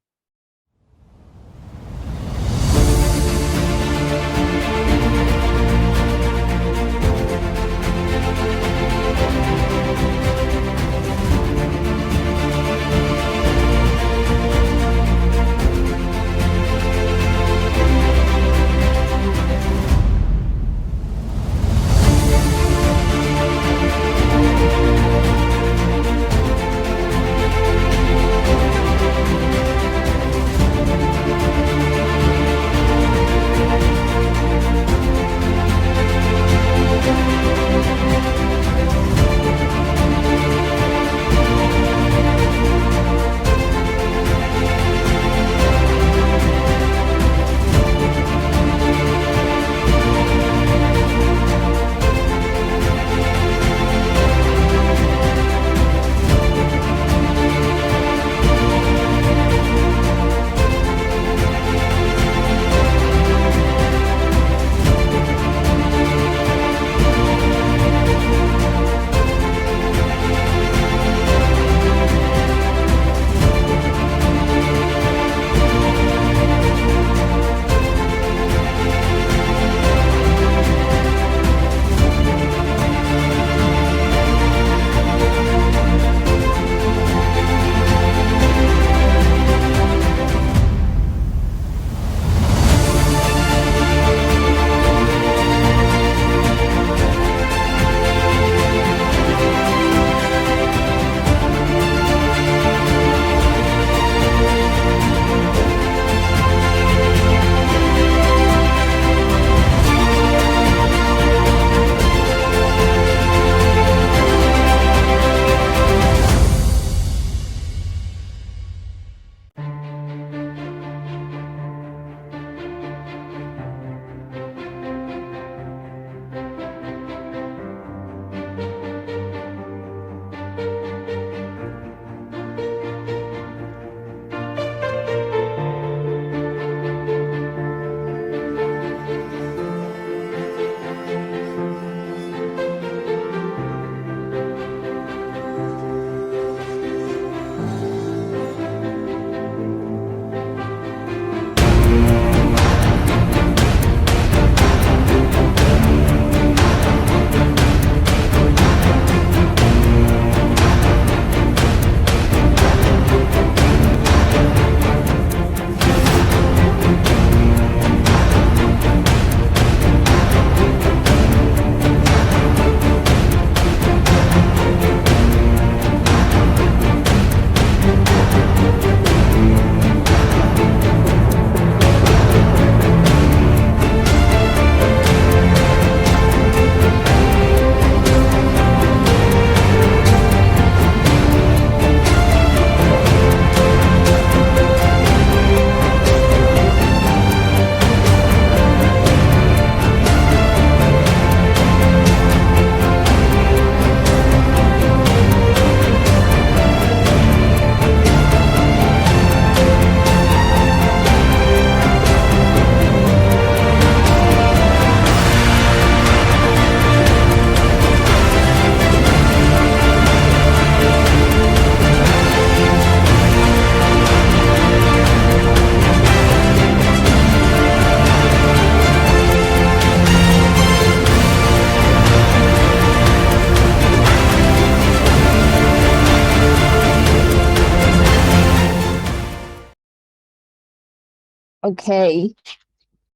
Okay.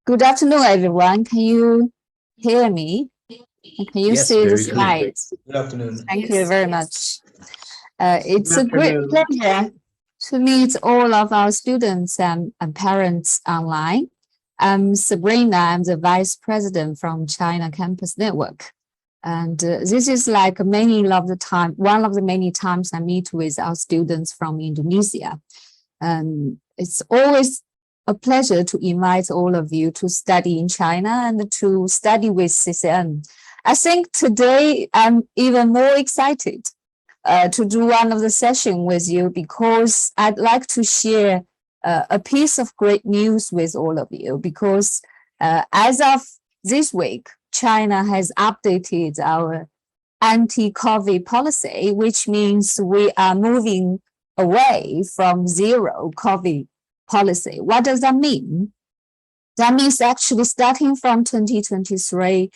Good afternoon, everyone. Can you hear me? And can you Yes, see the very clear. slides? Good afternoon. Thank you very much. It's a Good great afternoon. pleasure to meet all of our students and parents online. I'm Sabrina. I'm the Vice President from China Campus Network. And this is like one of the many times I meet with our students from Indonesia. It's always a pleasure to invite all of you to study in China and to study with CCM. I think today I'm even more excited to do one of the session with you because I'd like to share a piece of great news with all of you because as of this week, China has updated our anti-COVID policy, which means we are moving away from zero COVID policy. What does that mean? That means actually starting from 2023,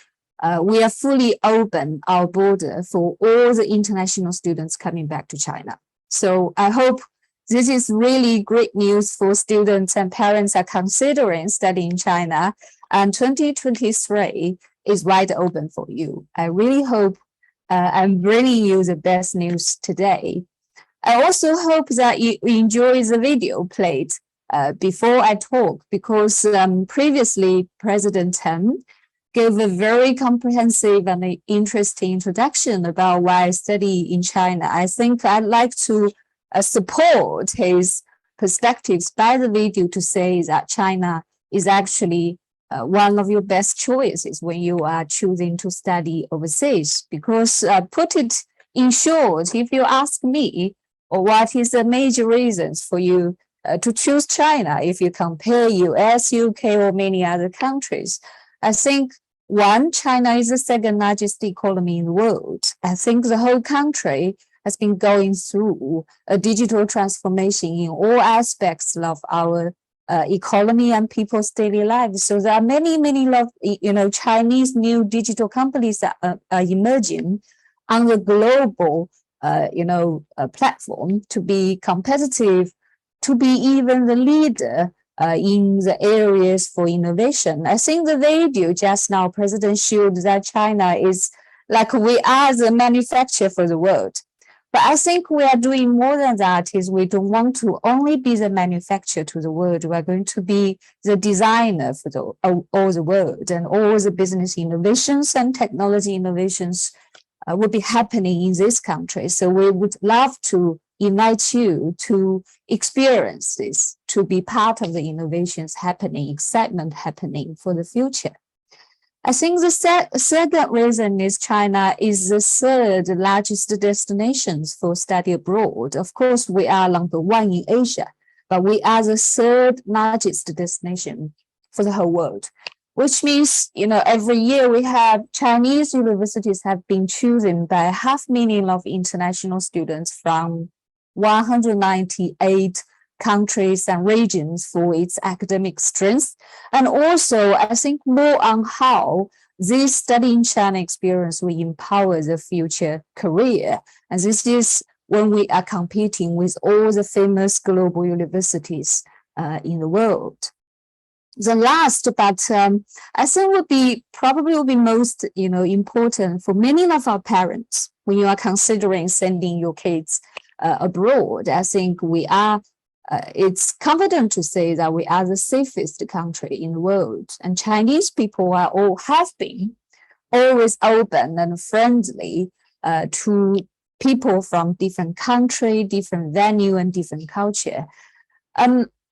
we are fully open our border for all the international students coming back to China. So I hope this is really great news for students and parents are considering studying in China. And 2023 is wide open for you. I really hope I'm bringing you the best news today. I also hope that you enjoy the video played before I talk, because previously President Chen gave a very comprehensive and interesting introduction about why I study in China. I think I'd like to support his perspectives by the video to say that China is actually one of your best choices when you are choosing to study overseas. Because put it in short, if you ask me, or what is the major reasons for you to choose China if you compare US, UK, or many other countries? I think one, China is the second largest economy in the world. I think the whole country has been going through a digital transformation in all aspects of our economy and people's daily lives. So there are many Chinese new digital companies that are emerging on the global platform to be competitive, to be even the leader in the areas for innovation. I think the video just now, President showed that China is like we are the manufacturer for the world. But I think we are doing more than that. Is we don't want to only be the manufacturer to the world. We are going to be the designer for all the world, and all the business innovations and technology innovations will be happening in this country. So we would love to invite you to experience this, to be part of the innovations happening, excitement happening for the future. I think the second reason is China is the third largest destinations for study abroad. Of course, we are number one in Asia, but we are the third largest destination for the whole world, which means, every year we have Chinese universities have been chosen by 500,000 of international students from 198 countries and regions for its academic strength. And also, I think more on how this study in China experience will empower the future career. And this is when we are competing with all the famous global universities in the world. The last, but I think will be most important for many of our parents when you are considering sending your kids abroad. I think we are. It's confident to say that we are the safest country in the world, and Chinese people have been always open and friendly to people from different country, different venue, and different culture.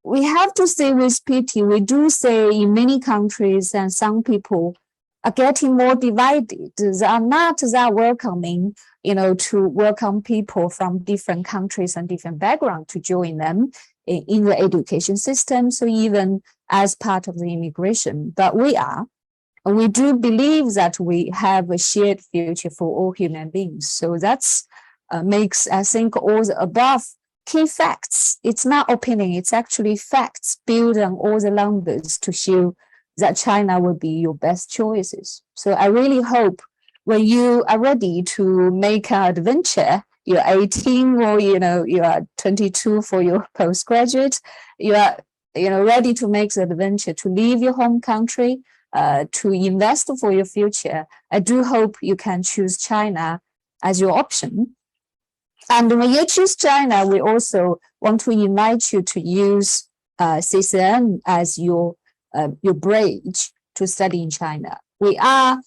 We have to say with pity, we do say in many countries, and some people are getting more divided. They are not that welcoming, to welcome people from different countries and different backgrounds to join them in the education system, so even as part of the immigration. But we do believe that we have a shared future for all human beings. So that's makes, I think, all the above key facts. It's not opinion, it's actually facts built on all the numbers to show that China will be your best choices. So I really hope when you are ready to make an adventure, you're 18 or you are 22 for your postgraduate, you are ready to make the adventure, to leave your home country, to invest for your future, I do hope you can choose China as your option. And when you choose China, we also want to invite you to use CCN as your bridge to study in China. We are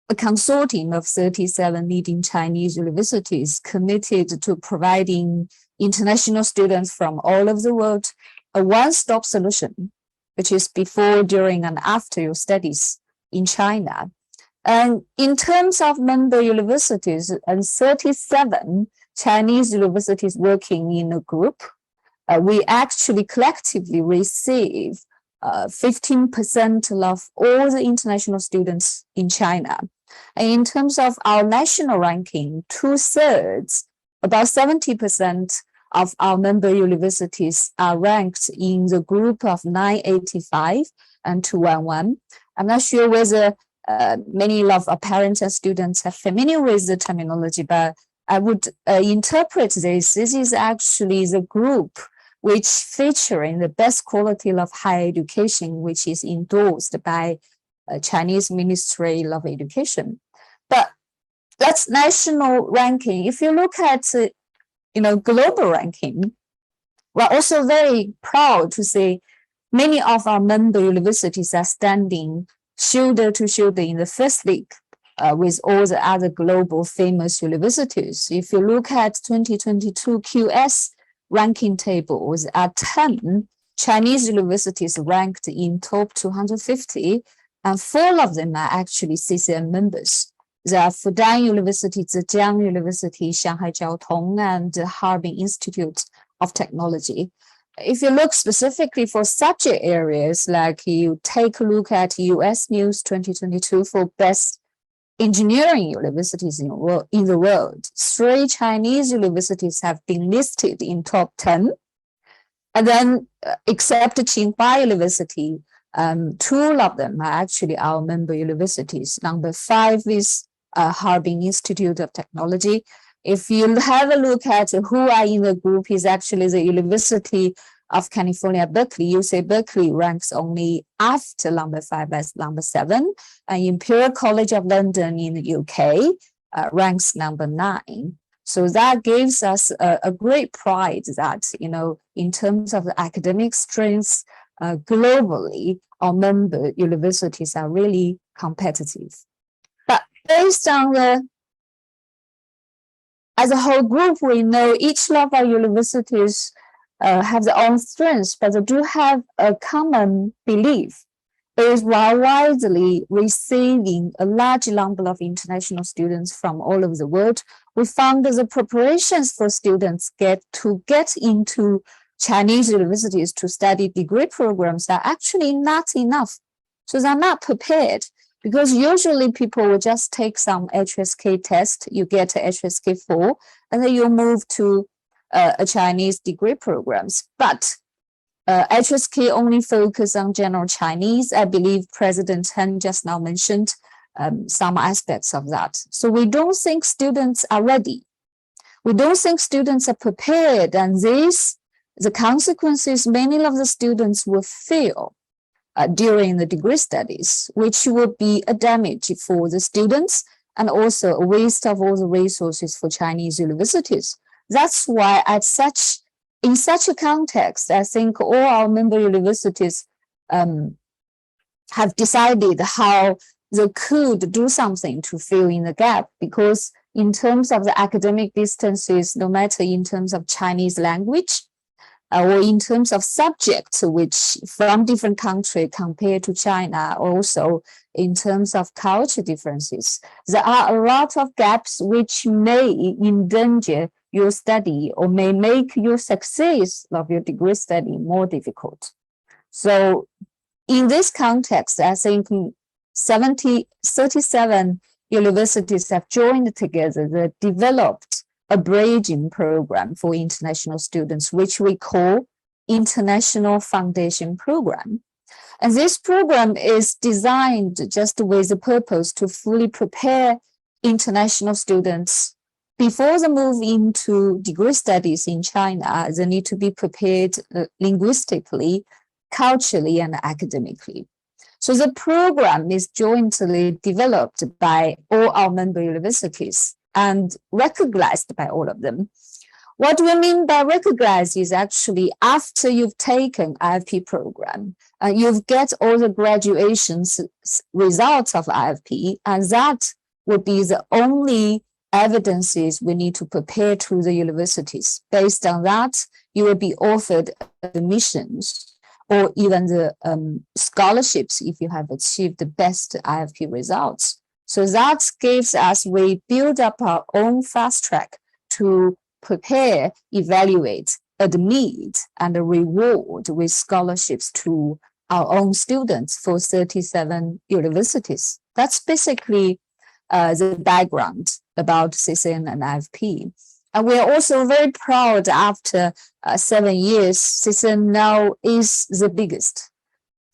a consortium of 37 leading Chinese universities committed to providing international students from all over the world a one-stop solution, which is before, during, and after your studies in China. And in terms of member universities, and 37 Chinese universities working in a group, we actually collectively receive 15% of all the international students in China. And in terms of our national ranking, 2/3, about 70% of our member universities are ranked in the group of 985 and 211. I'm not sure whether many of our parents and students are familiar with the terminology, but I would interpret this. This is actually the group which featuring the best quality of higher education, which is endorsed by Chinese Ministry of Education. But that's national ranking. If you look at global ranking, we're also very proud to say many of our member universities are standing shoulder to shoulder in the first league with all the other global famous universities. If you look at 2022 QS ranking tables, 10 Chinese universities ranked in top 250, and 4 of them are actually CCN members. They are Fudan University, Zhejiang University, Shanghai Jiaotong, and Harbin Institute of Technology. If you look specifically for subject areas, like you take a look at US News 2022 for best engineering universities in the world, 3 Chinese universities have been listed in top 10. And then except Tsinghua University, 2 of them are actually our member universities. Number 5 is Harbin Institute of Technology. If you have a look at who are in the group, is actually the University of California, Berkeley. UC Berkeley ranks only after number 5 as number 7. And Imperial College of London in the UK ranks number 9. So that gives us a great pride that, in terms of the academic strengths, globally, our member universities are really competitive. But based on as a whole group, we know each of our universities have their own strengths, but they do have a common belief. Is while widely receiving a large number of international students from all over the world, we found that the preparations for students get into Chinese universities to study degree programs are actually not enough. So they're not prepared, because usually people will just take some HSK test, you get a HSK 4, and then you move to a Chinese degree programs. But HSK only focus on general Chinese. I believe President Chen just now mentioned some aspects of that. So we don't think students are ready. We don't think students are prepared, and the consequences many of the students will feel during the degree studies, which would be a damage for the students and also a waste of all the resources for Chinese universities. That's why in such a context, I think all our member universities have decided how they could do something to fill in the gap, because in terms of the academic distances, no matter in terms of Chinese language or in terms of subjects, which from different countries compared to China, also in terms of culture differences, there are a lot of gaps which may endanger your study or may make your success of your degree study more difficult. So in this context, I think 37 universities have joined together. They developed a bridging program for international students, which we call International Foundation Program. And this program is designed just with the purpose to fully prepare international students before they move into degree studies in China. They need to be prepared linguistically, culturally and academically. So the program is jointly developed by all our member universities and recognized by all of them. What we mean by recognized is actually after you've taken IFP program, you've get all the graduation results of IFP, and that would be the only evidences we need to prepare to the universities. Based on that, you will be offered admissions or even the scholarships if you have achieved the best IFP results. So that gives us, we build up our own fast track to prepare, evaluate, admit, and reward with scholarships to our own students for 37 universities. That's basically the background about CCN and IFP. And we are also very proud after 7 years, CCN now is the biggest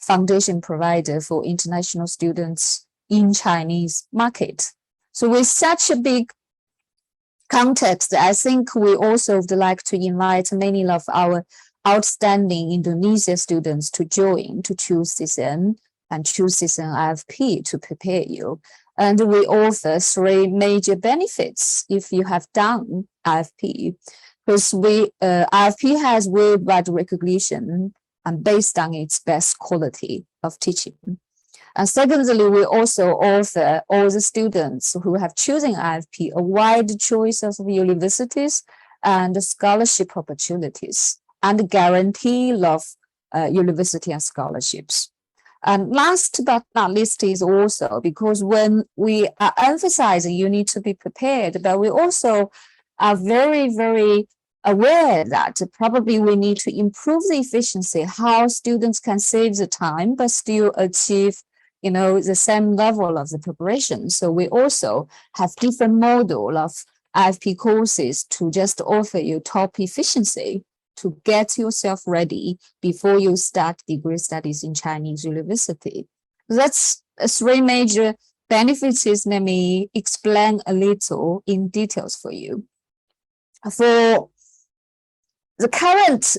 foundation provider for international students in Chinese market. So with such a big context, I think we also would like to invite many of our outstanding Indonesia students to join, to choose CCN and choose CCN IFP to prepare you. And we offer 3 major benefits if you have done IFP, because IFP has worldwide recognition and based on its best quality of teaching. And secondly, we also offer all the students who have chosen IFP a wide choice of universities and scholarship opportunities and guarantee of university and scholarships. And last but not least is also because when we are emphasizing you need to be prepared, but we also are very, very aware that probably we need to improve the efficiency, how students can save the time but still achieve the same level of the preparation. So we also have different model of IFP courses to just offer you top efficiency to get yourself ready before you start degree studies in Chinese university. That's 3 major benefits. Let me explain a little in details for you. For the current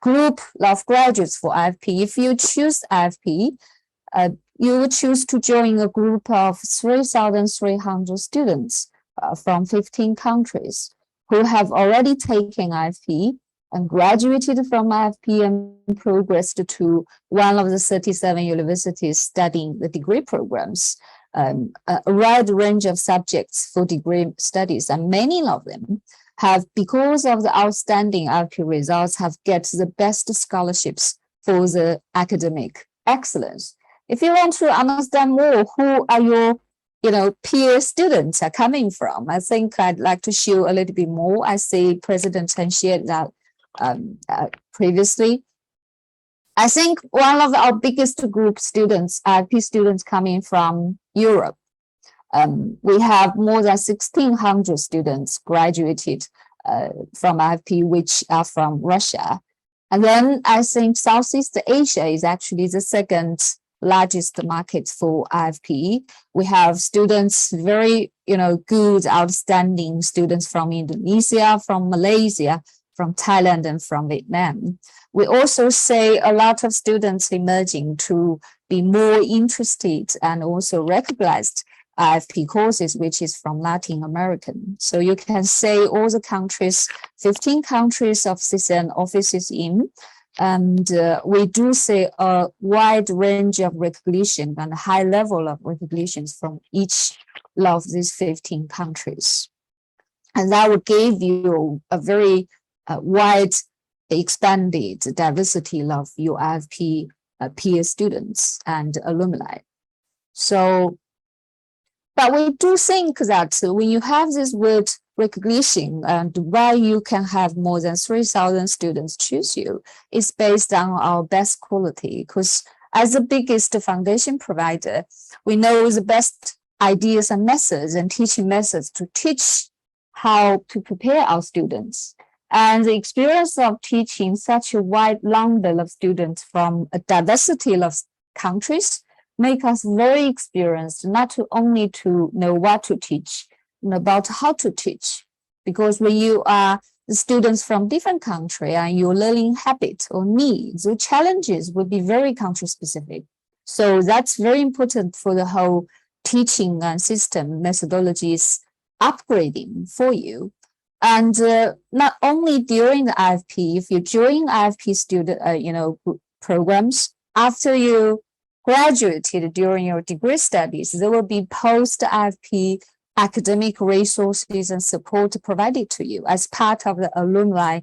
group of graduates for IFP, if you choose IFP, you will choose to join a group of 3,300 students from 15 countries who have already taken IFP and graduated from IFP and progressed to one of the 37 universities studying the degree programs, a wide range of subjects for degree studies. And many of them have, because of the outstanding IFP results, have get the best scholarships for the academic excellence. If you want to understand more, who are your peer students are coming from, I think I'd like to show a little bit more. I see President Chen shared that previously. I think one of our biggest group students, IFP students coming from Europe. We have more than 1,600 students graduated from IFP, which are from Russia. And then I think Southeast Asia is actually the second largest market for IFP. We have students, very good, outstanding students from Indonesia, from Malaysia, from Thailand, and from Vietnam. We also see a lot of students emerging to be more interested and also recognized IFP courses, which is from Latin American. So you can say all the countries, 15 countries of CCN offices in. And we do see a wide range of recognition and a high level of recognitions from each of these 15 countries. And that would give you a very wide, expanded diversity of your IFP peer students and alumni. So, but we do think that when you have this word recognition and why you can have more than 3,000 students choose you is based on our best quality, because as the biggest foundation provider, we know the best ideas and methods and teaching methods to teach how to prepare our students. And the experience of teaching such a wide number of students from a diversity of countries make us very experienced, not only to know what to teach, about how to teach. Because when you are the students from different country and your learning habit or needs or challenges would be very country specific. So that's very important for the whole teaching and system methodologies upgrading for you. And not only during the IFP, if you join IFP student, programs, after you graduated during your degree studies, there will be post-IFP academic resources and support provided to you as part of the alumni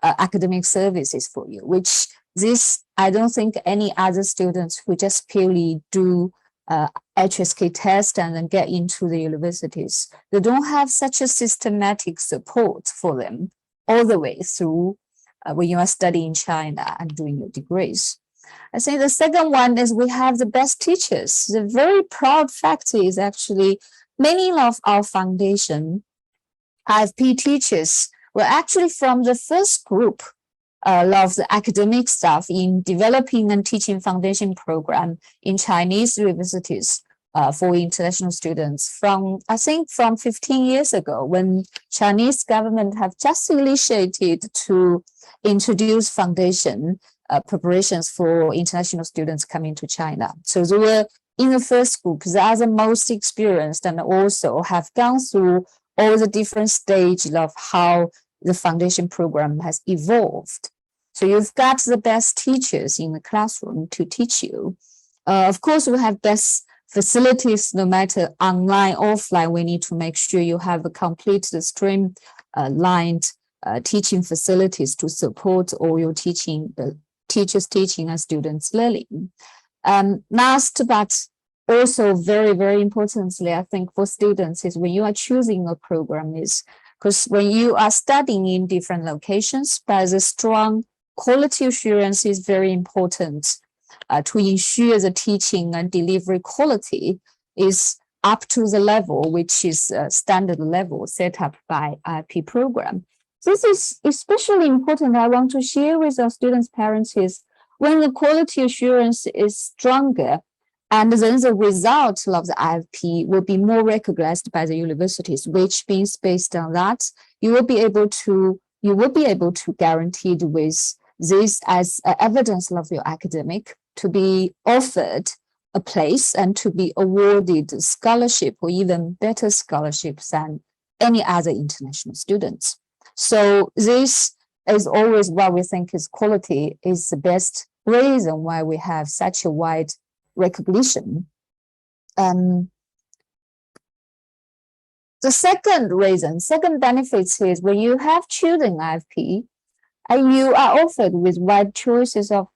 academic services for you, which this, I don't think any other students who just purely do HSK test and then get into the universities, they don't have such a systematic support for them all the way through when you are studying in China and doing your degrees. I think the second one is we have the best teachers. The very proud fact is actually many of our foundation IFP teachers were actually from the first group of the academic staff in developing and teaching foundation program in Chinese universities for international students from, I think, from 15 years ago, when Chinese government have just initiated to introduce foundation preparations for international students coming to China. So they were in the first group, they are the most experienced and also have gone through all the different stages of how the foundation program has evolved. So you've got the best teachers in the classroom to teach you. Of course, we have best facilities, no matter online, offline. We need to make sure you have a complete streamlined teaching facilities to support all your teaching, teachers teaching and students learning. Last, but also very, very importantly, I think for students is when you are choosing a program is because when you are studying in different locations, but the strong quality assurance is very important to ensure the teaching and delivery quality is up to the level, which is a standard level set up by IFP program. This is especially important. I want to share with our students' parents is when the quality assurance is stronger, and then the result of the IFP will be more recognized by the universities, which means based on that, you will be able to guaranteed with this as evidence of your academic to be offered a place and to be awarded scholarship or even better scholarships than any other international students. So this is always what we think is quality is the best reason why we have such a wide recognition. The second benefits is when you have chosen IFP, and you are offered with wide choices of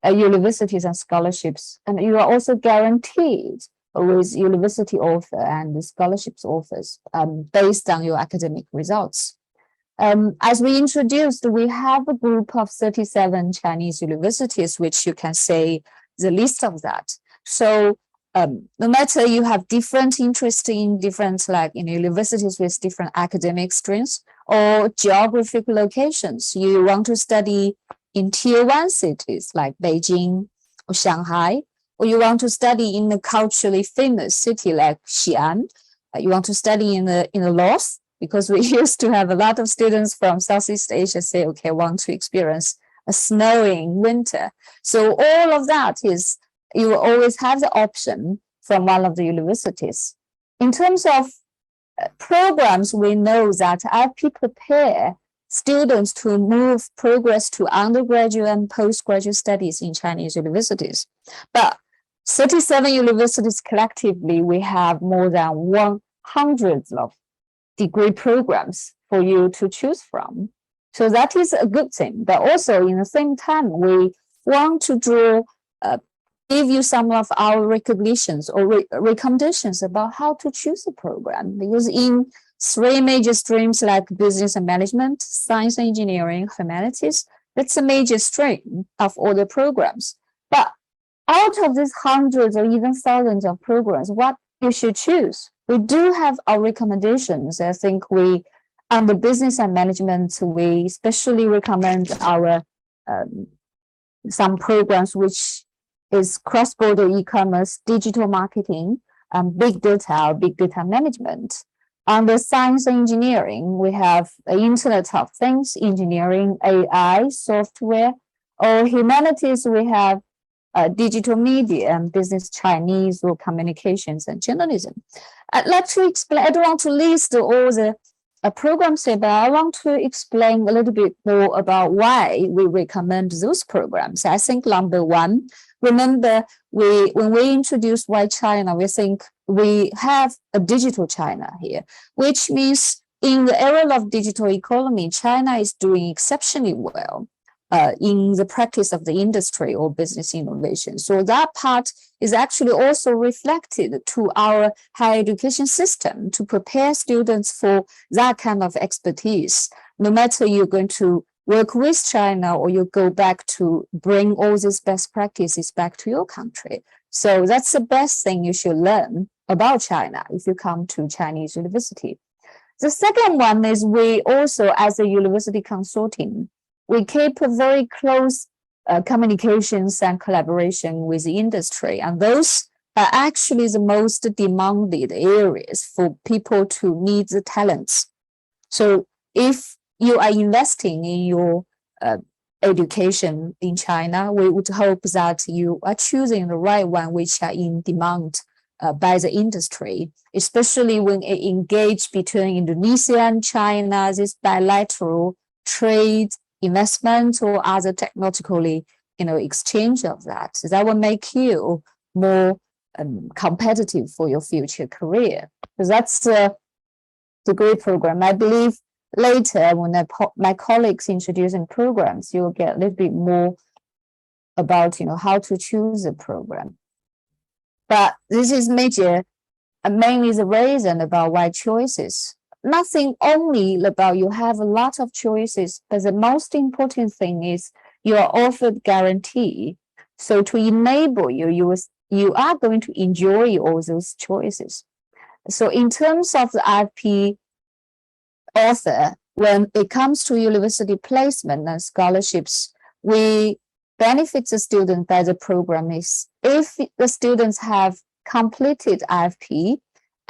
universities and scholarships, and you are also guaranteed with university offer and the scholarships offers based on your academic results. As we introduced, we have a group of 37 Chinese universities, which you can say the list of that. So no matter you have different interests in different universities with different academic strengths or geographic locations, you want to study in tier 1 cities like Beijing or Shanghai, or you want to study in a culturally famous city like Xi'an, you want to study in the north, because we used to have a lot of students from Southeast Asia say, okay, I want to experience a snowing winter. So all of that is, you will always have the option from one of the universities. In terms of programs, we know that IFP prepare students to progress to undergraduate and postgraduate studies in Chinese universities. But 37 universities collectively, we have more than 100 of degree programs for you to choose from. So that is a good thing. But also in the same time, we want to give you some of our recognitions or recommendations about how to choose a program. Because in 3 major streams like business and management, science and engineering, humanities, that's a major stream of all the programs. But out of these hundreds or even thousands of programs, what you should choose? We do have our recommendations. I think on the business and management, we especially recommend our some programs which is cross-border e-commerce, digital marketing, big data management. Under science and engineering, we have the Internet of Things, engineering, AI, software. Or humanities, we have digital media and business Chinese or communications and journalism. I'd like to explain, I don't want to list all the programs here, but I want to explain a little bit more about why we recommend those programs. I think number one, remember when we introduced Why China, we think we have a digital China here, which means in the era of digital economy, China is doing exceptionally well in the practice of the industry or business innovation. So that part is actually also reflected to our higher education system to prepare students for that kind of expertise. No matter you're going to work with China or you go back to bring all these best practices back to your country. So that's the best thing you should learn about China if you come to Chinese university. The second one is we also, as a university consortium, we keep a very close communications and collaboration with the industry. And those are actually the most demanded areas for people to meet the talents. So if you are investing in your education in China, we would hope that you are choosing the right one which are in demand by the industry, especially when it engage between Indonesia and China, this bilateral trade, investment, or other technologically, exchange of that. So that will make you more competitive for your future career. So that's the degree program. I believe later when my colleagues introducing programs, you'll get a little bit more about how to choose a program. But this is mainly the reason about why choices. Nothing only about you have a lot of choices, but the most important thing is you are offered guarantee. So to enable you, you are going to enjoy all those choices. So in terms of the IFP author, when it comes to university placement and scholarships, we benefit the student by the program is if the students have completed IFP,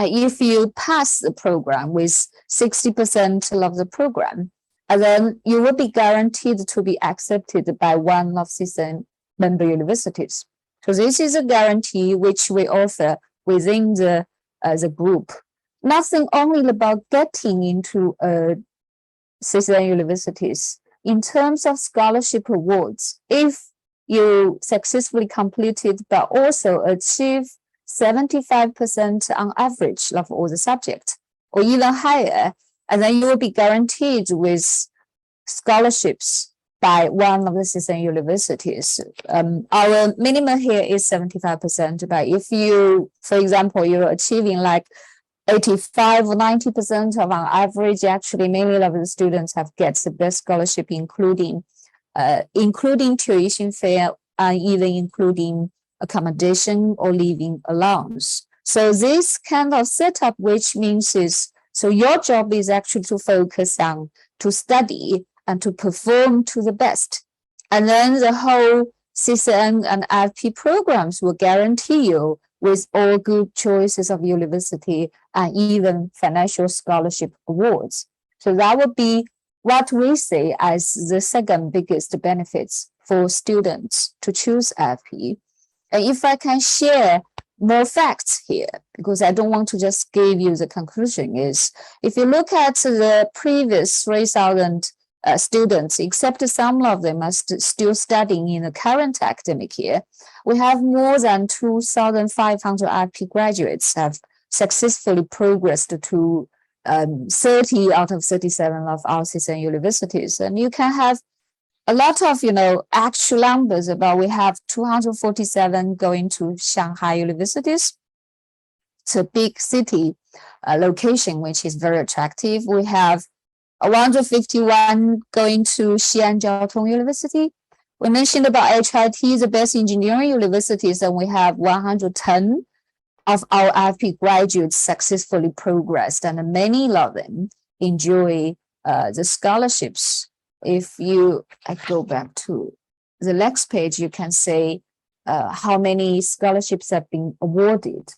if you pass the program with 60% of the program, and then you will be guaranteed to be accepted by one of CSN member universities. So this is a guarantee which we offer within the group. Nothing only about getting into CSN universities. In terms of scholarship awards, if you successfully completed but also achieve 75% on average of all the subjects, or even higher, and then you will be guaranteed with scholarships by one of the CSN universities. Our minimum here is 75%, but if you, for example, you're achieving like 85 or 90% of on average, actually many of the students have get the best scholarship, including tuition fee and even including accommodation or living allowance. So this kind of setup, which means is, so your job is actually to focus on to study and to perform to the best. And then the whole CSN and IFP programs will guarantee you with all good choices of university and even financial scholarship awards. So that would be what we see as the second biggest benefits for students to choose IFP. And if I can share more facts here, because I don't want to just give you the conclusion, is if you look at the previous 3,000 students, except some of them are still studying in the current academic year, we have more than 2,500 IFP graduates have successfully progressed to 30 out of 37 of our CSN universities. And you can have a lot of, actual numbers about we have 247 going to Shanghai universities. It's a big city location, which is very attractive. We have 151 going to Xi'an Jiaotong University. We mentioned about HIT, the best engineering universities, and we have 110 of our IFP graduates successfully progressed, and many of them enjoy the scholarships. If I go back to the next page, you can see how many scholarships have been awarded.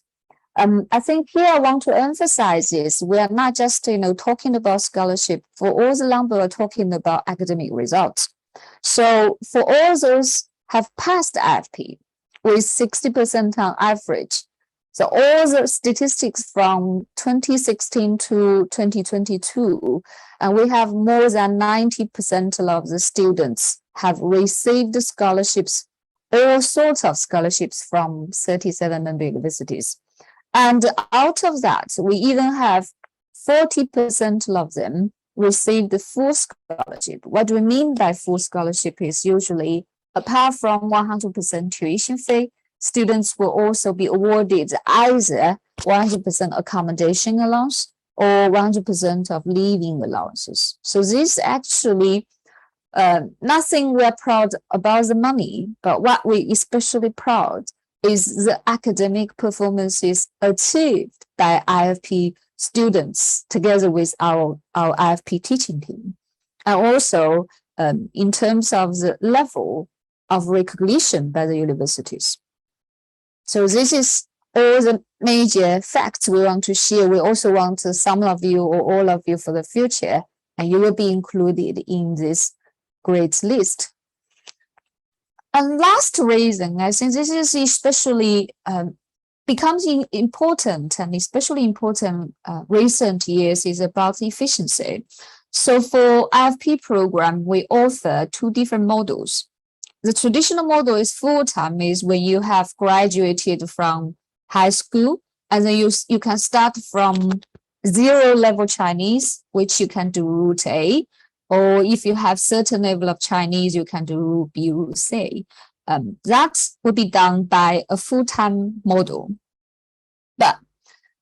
I think here I want to emphasize is we are not just talking about scholarship. For all the long, we're talking about academic results. So for all those have passed IFP with 60% on average, so all the statistics from 2016 to 2022, and we have more than 90% of the students have received scholarships, all sorts of scholarships from 37 member universities. And out of that, we even have 40% of them received the full scholarship. What do we mean by full scholarship is usually, apart from 100% tuition fee, students will also be awarded either 100% accommodation allowance or 100% of living allowances. So this actually, nothing we're proud about the money, but what we especially proud is the academic performances achieved by IFP students together with our IFP teaching team. And also in terms of the level of recognition by the universities. So this is all the major facts we want to share. We also want some of you or all of you for the future, and you will be included in this great list. And last reason, I think this is especially becomes important, and especially important recent years, is about efficiency. So for IFP program, we offer two different models. The traditional model is full-time, is when you have graduated from high school, and then you can start from 0 level Chinese, which you can do Route A, or if you have certain level of Chinese, you can do Route B, Route C. That would be done by a full-time model. But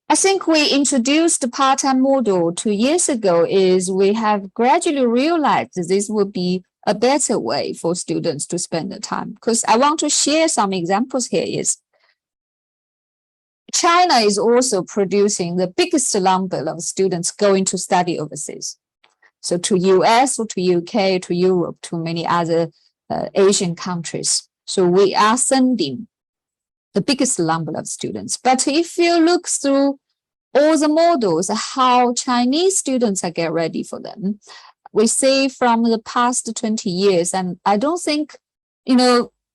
I think we introduced the part-time model 2 years ago, is we have gradually realized that this would be a better way for students to spend the time. Because I want to share some examples here is China is also producing the biggest number of students going to study overseas. So to US or to UK, to Europe, to many other Asian countries. So we are sending the biggest number of students. But if you look through all the models, how Chinese students are get ready for them, we see from the past 20 years, and I don't think,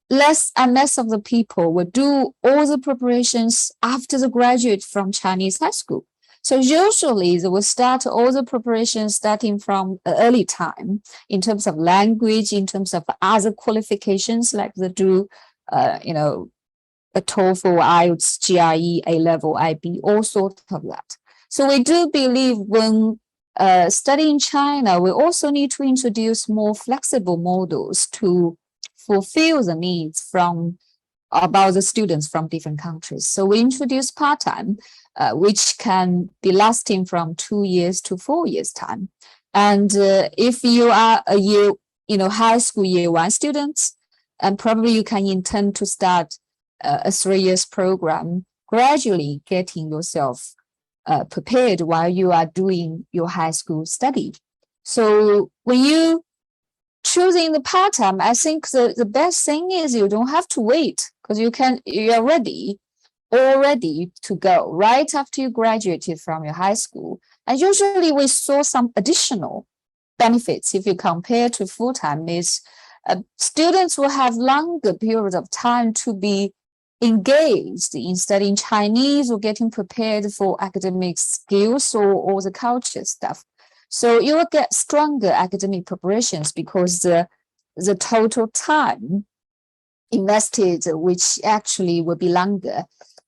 less and less of the people will do all the preparations after the graduate from Chinese high school. So usually they will start all the preparations starting from an early time in terms of language, in terms of other qualifications, like they do, a TOEFL, IELTS, GRE, A-level, IB, all sorts of that. So we do believe when studying China, we also need to introduce more flexible models to fulfill the needs about the students from different countries. So we introduce part-time, which can be lasting from 2 years to 4 years time. And if you are a year, high school year 1 students, and probably you can intend to start a 3 years program, gradually getting yourself prepared while you are doing your high school study. So when you choosing the part-time, I think the best thing is you don't have to wait, because you are ready to go right after you graduated from your high school. And usually we saw some additional benefits if you compare to full-time is students will have longer periods of time to be engaged in studying Chinese or getting prepared for academic skills or all the culture stuff. So you will get stronger academic preparations because the total time invested, which actually will be longer.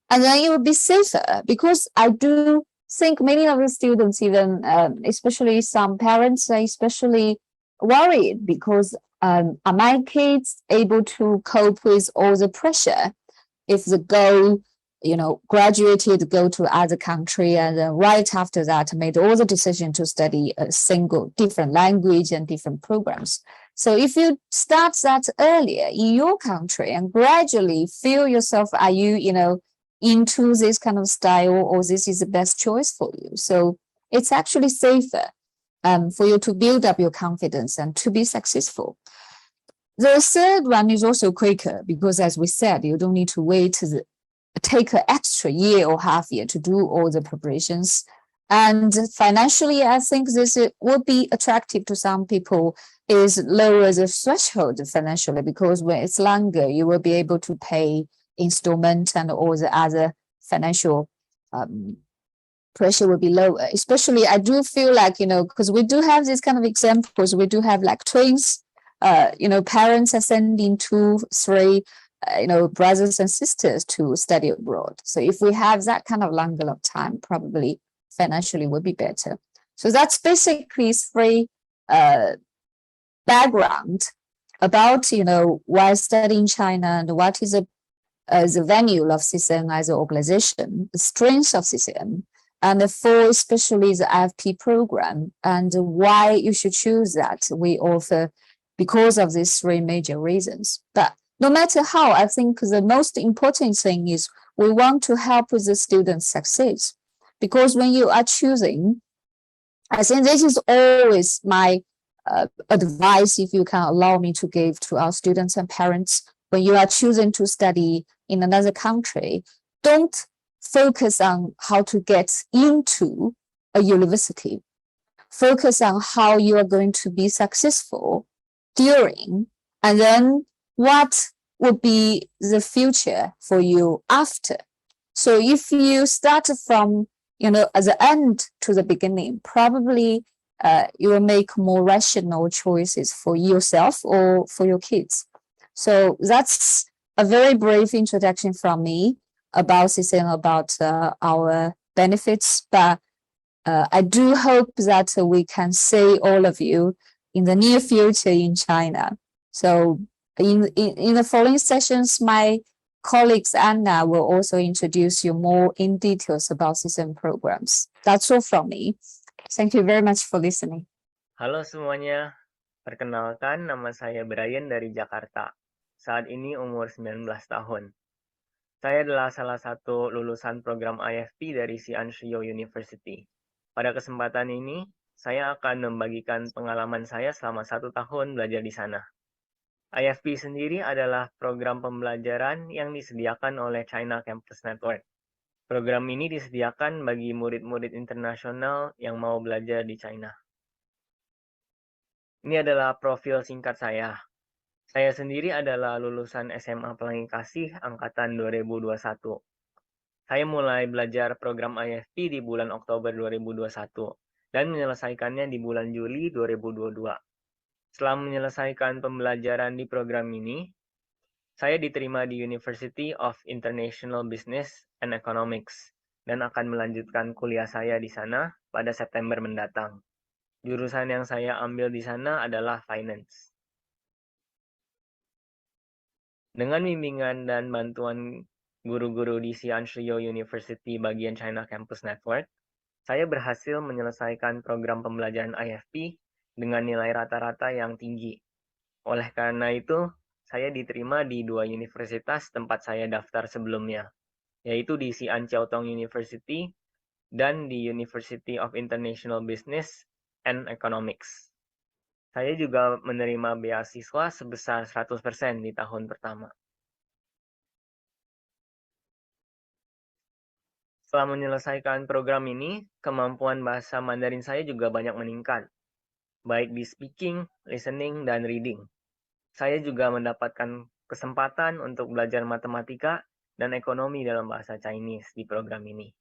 And then it will be safer, because I do think many of the students, even especially some parents, are especially worried because are my kids able to cope with all the pressure if they go, graduated, go to other country, and then right after that made all the decision to study a single different language and different programs. So if you start that earlier in your country and gradually feel yourself, are you, into this kind of style, or this is the best choice for you? So it's actually safer for you to build up your confidence and to be successful. The third one is also quicker because, as we said, you don't need to wait take an extra year or half year to do all the preparations. And financially, I think this would be attractive to some people, is lower the threshold financially, because when it's longer, you will be able to pay installment and all the other financial pressure will be lower. Especially, I do feel like, because we do have these kind of examples, we do have like twins, parents are sending 2, 3, brothers and sisters to study abroad. So if we have that kind of longer of time, probably financially would be better. So that's basically 3 background about, why studying China and what is the value of CCN as an organization, the strength of CCN, and for especially the IFP program, and why you should choose that. We offer because of these 3 major reasons. But no matter how, I think the most important thing is we want to help the students succeed. Because when you are choosing, I think this is always my advice, if you can allow me to give to our students and parents. When you are choosing to study in another country, don't focus on how to get into a university. Focus on how you are going to be successful during, and then what would be the future for you after. So if you start from, at the end to the beginning, probably you will make more rational choices for yourself or for your kids. So that's a very brief introduction from me about CCN, about our benefits. But I do hope that we can see all of you in the near future in China. So in the following sessions, my colleagues Anna will also introduce you more in details about CCN programs. That's all from me. Thank you very much for listening. Halo semuanya, perkenalkan nama saya Brian dari Jakarta. Saat ini umur 19 tahun. Saya adalah salah satu lulusan program IFP dari Xi'an Shiyou University. Pada kesempatan ini, saya akan membagikan pengalaman saya selama 1 tahun belajar di sana. IFP sendiri adalah program pembelajaran yang disediakan oleh China Campus Network. Program ini disediakan bagi murid-murid internasional yang mau belajar di China. Ini adalah profil singkat saya. Saya sendiri adalah lulusan SMA Pelangi Kasih angkatan 2021. Saya mulai belajar program IFP di bulan Oktober 2021 dan menyelesaikannya di bulan Juli 2022. Setelah menyelesaikan pembelajaran di program ini, saya diterima di University of International Business and Economics dan akan melanjutkan kuliah saya di sana pada September mendatang. Jurusan yang saya ambil di sana adalah Finance. Dengan bimbingan dan bantuan guru-guru di Xi'an Shiyou University bagian China Campus Network, saya berhasil menyelesaikan program pembelajaran IFP dengan nilai rata-rata yang tinggi. Oleh karena itu, saya diterima di 2 universitas tempat saya daftar sebelumnya, yaitu di Xi'an Chiaotong University dan di University of International Business and Economics. Saya juga menerima beasiswa sebesar 100% di tahun pertama. Setelah menyelesaikan program ini, kemampuan bahasa Mandarin saya juga banyak meningkat, baik di speaking, listening, dan reading. Saya juga mendapatkan kesempatan untuk belajar matematika dan ekonomi dalam bahasa Chinese di program ini.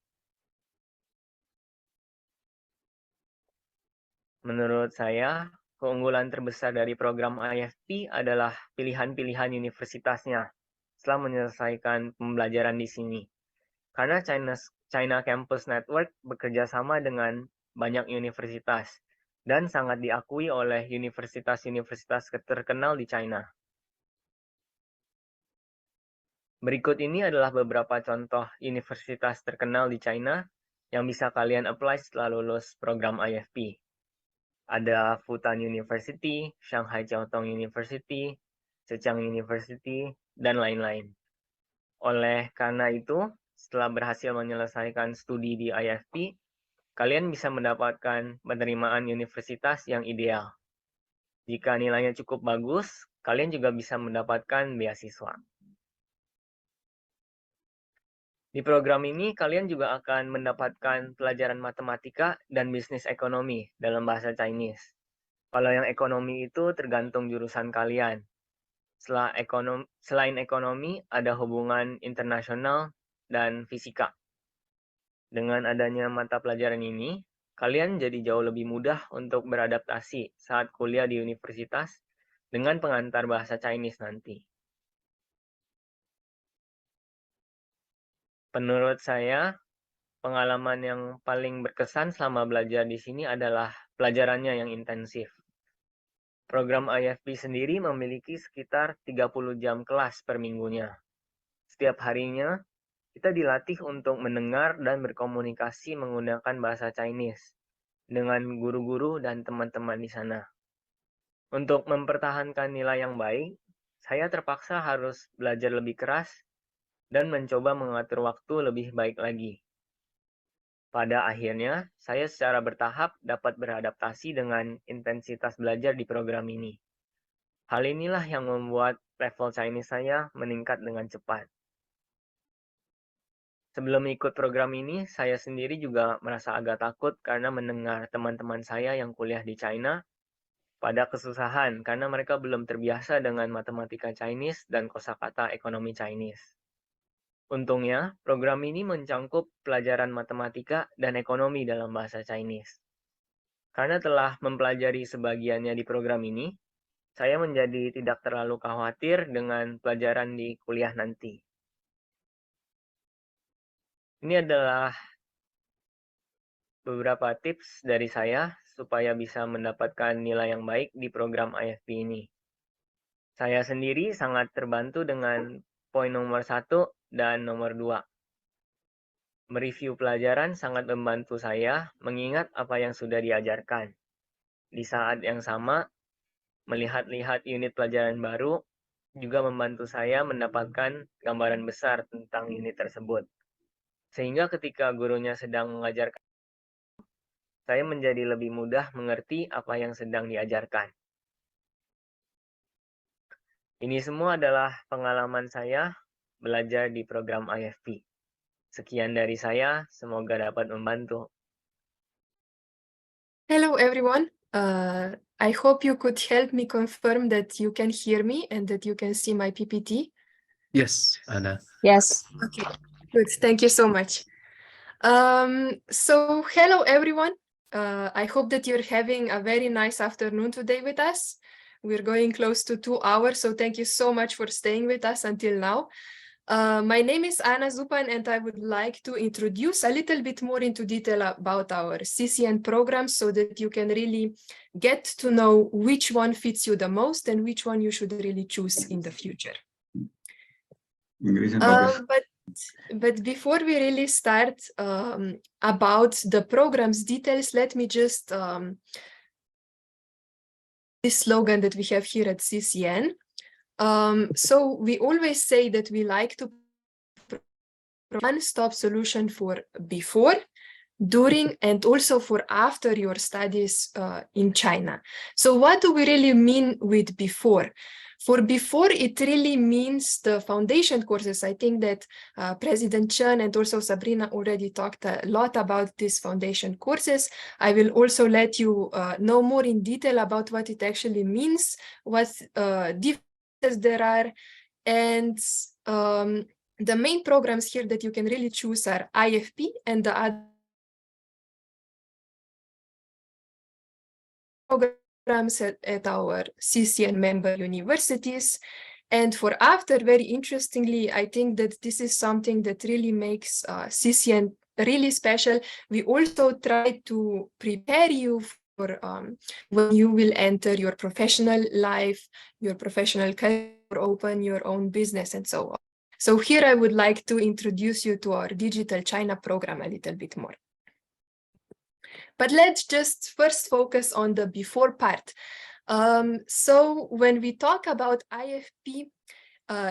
Menurut saya, keunggulan terbesar dari program IFP adalah pilihan-pilihan universitasnya setelah menyelesaikan pembelajaran di sini. Karena China Campus Network bekerja sama dengan banyak universitas dan sangat diakui oleh universitas-universitas terkenal di China. Berikut ini adalah beberapa contoh universitas terkenal di China yang bisa kalian apply setelah lulus program IFP. Ada Fudan University, Shanghai Jiaotong University, Zhejiang University, dan lain-lain. Oleh karena itu, setelah berhasil menyelesaikan studi di IFP, kalian bisa mendapatkan penerimaan universitas yang ideal. Jika nilainya cukup bagus, kalian juga bisa mendapatkan beasiswa. Di program ini, kalian juga akan mendapatkan pelajaran matematika dan bisnis ekonomi dalam bahasa Chinese. Kalau yang ekonomi itu tergantung jurusan kalian. Selain ekonomi, ada hubungan internasional dan fisika. Dengan adanya mata pelajaran ini, kalian jadi jauh lebih mudah untuk beradaptasi saat kuliah di universitas dengan pengantar bahasa Chinese nanti. Menurut saya, pengalaman yang paling berkesan selama belajar di sini adalah pelajarannya yang intensif. Program IFP sendiri memiliki sekitar 30 jam kelas per minggunya. Setiap harinya, kita dilatih untuk mendengar dan berkomunikasi menggunakan bahasa Chinese dengan guru-guru dan teman-teman di sana. Untuk mempertahankan nilai yang baik, saya terpaksa harus belajar lebih keras dan mencoba mengatur waktu lebih baik lagi. Pada akhirnya, saya secara bertahap dapat beradaptasi dengan intensitas belajar di program ini. Hal inilah yang membuat level Chinese saya meningkat dengan cepat. Sebelum ikut program ini, saya sendiri juga merasa agak takut karena mendengar teman-teman saya yang kuliah di China pada kesusahan karena mereka belum terbiasa dengan matematika Chinese dan kosakata ekonomi Chinese. Untungnya, program ini mencangkup pelajaran matematika dan ekonomi dalam bahasa Chinese. Karena telah mempelajari sebagiannya di program ini, saya menjadi tidak terlalu khawatir dengan pelajaran di kuliah nanti. Ini adalah beberapa tips dari saya supaya bisa mendapatkan nilai yang baik di program IFP ini. Saya sendiri sangat terbantu dengan poin nomor 1 dan nomor 2. Mereview pelajaran sangat membantu saya mengingat apa yang sudah diajarkan. Di saat yang sama, melihat-lihat unit pelajaran baru juga membantu saya mendapatkan gambaran besar tentang unit tersebut. Sehingga ketika gurunya sedang mengajarkan, saya menjadi lebih mudah mengerti apa yang sedang diajarkan. Ini semua adalah pengalaman saya belajar di program IFP. Sekian dari saya, semoga dapat membantu. Hello, everyone. I hope you could help me confirm that you can hear me and that you can see my PPT. Yes, Anna. Yes. Okay, good. Thank you so much. So hello, everyone. I hope that you're having a very nice afternoon today with us. We're going close to 2 hours, so thank you so much for staying with us until now. My name is Anna Zupan, and I would like to introduce a little bit more into detail about our CCN program so that you can really get to know which one fits you the most and which one you should really choose in the future. But before we really start about the program's details, let me just this slogan that we have here at CCN. So we always say that we like to provide one-stop solution for before, during, and also for after your studies in China. So what do we really mean with before? For before, it really means the foundation courses. I think that President Chen and also Sabrina already talked a lot about these foundation courses. I will also let you know more in detail about what it actually means, what differences there are, and the main programs here that you can really choose are IFP and the other programs at our CCN member universities. And for after, very interestingly, I think that this is something that really makes CCN really special. We also try to prepare you for when you will enter your professional life, your professional career, open your own business, and so on. So here I would like to introduce you to our Digital China program a little bit more. But let's just first focus on the before part. So when we talk about IFP,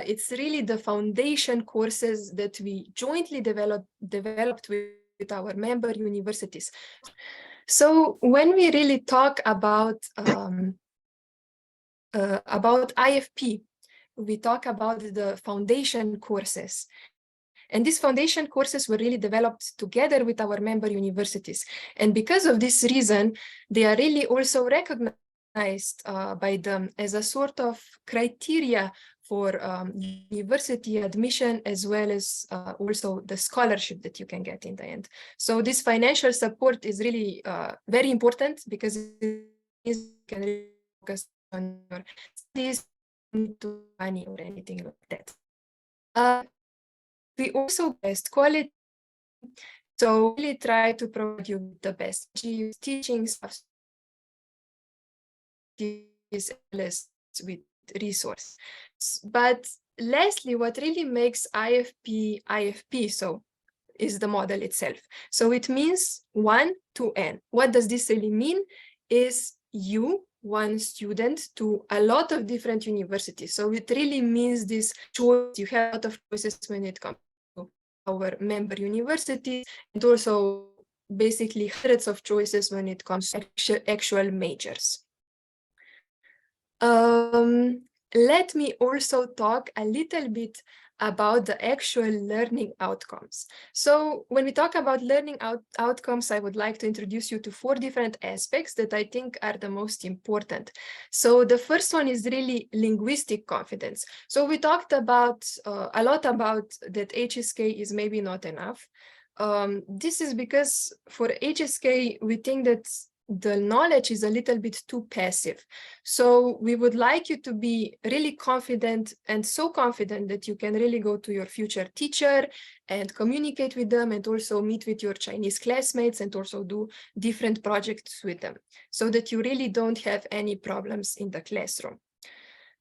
it's really the foundation courses that we jointly developed with our member universities. So when we really talk about IFP, we talk about the foundation courses. And these foundation courses were really developed together with our member universities. And because of this reason, they are really also recognized by them as a sort of criteria for university admission, as well as also the scholarship that you can get in the end. So this financial support is really very important, because it can really focus on your studies, to money or anything like that. We also best quality, so really try to provide you with the best teaching stuff, as well as with resource. But lastly, what really makes IFP so is the model itself. So it means 1 to N. What does this really mean? Is you, one student, to a lot of different universities. So it really means this choice. You have a lot of choices when it comes to our member universities, and also basically hundreds of choices when it comes to actual majors. Let me also talk a little bit about the actual learning outcomes. So when we talk about learning outcomes, I would like to introduce you to 4 different aspects that I think are the most important. So the first one is really linguistic confidence. So we talked about a lot about that HSK is maybe not enough. This is because for HSK, we think that the knowledge is a little bit too passive. So we would like you to be really confident, and so confident that you can really go to your future teacher and communicate with them, and also meet with your Chinese classmates, and also do different projects with them, so that you really don't have any problems in the classroom.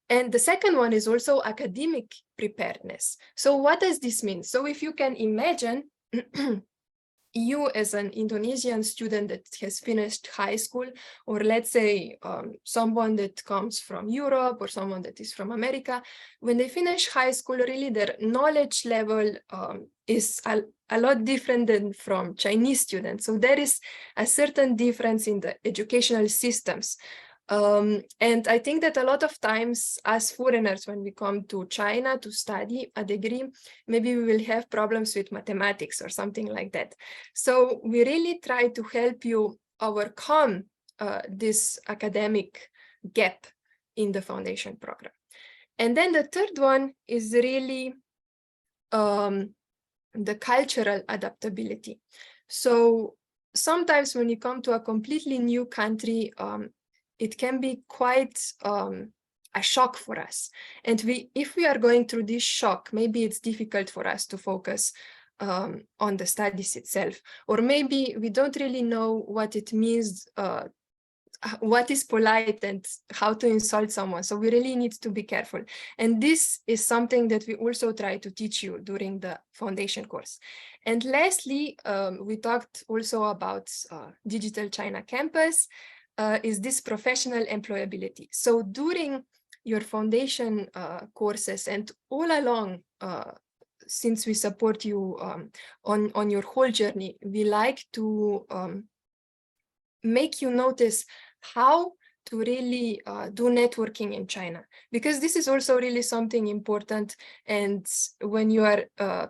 And the second one is also academic preparedness. So what does this mean? So if you can imagine, you as an Indonesian student that has finished high school, or let's say someone that comes from Europe, or someone that is from America, when they finish high school, really their knowledge level is a lot different than from Chinese students. So there is a certain difference in the educational systems. And I think that a lot of times as foreigners, when we come to China to study a degree, maybe we will have problems with mathematics or something like that. So we really try to help you overcome this academic gap in the foundation program. And then the third one is really the cultural adaptability. So sometimes when you come to a completely new country, it can be quite a shock for us. And if we are going through this shock, maybe it's difficult for us to focus on the studies itself. Or maybe we don't really know what it means, what is polite and how to insult someone. So we really need to be careful. And this is something that we also try to teach you during the foundation course. And lastly, we talked also about Digital China Campus. Is this professional employability. So during your foundation courses and all along, since we support you on your whole journey, we like to make you notice how to really do networking in China, because this is also really something important. And when you are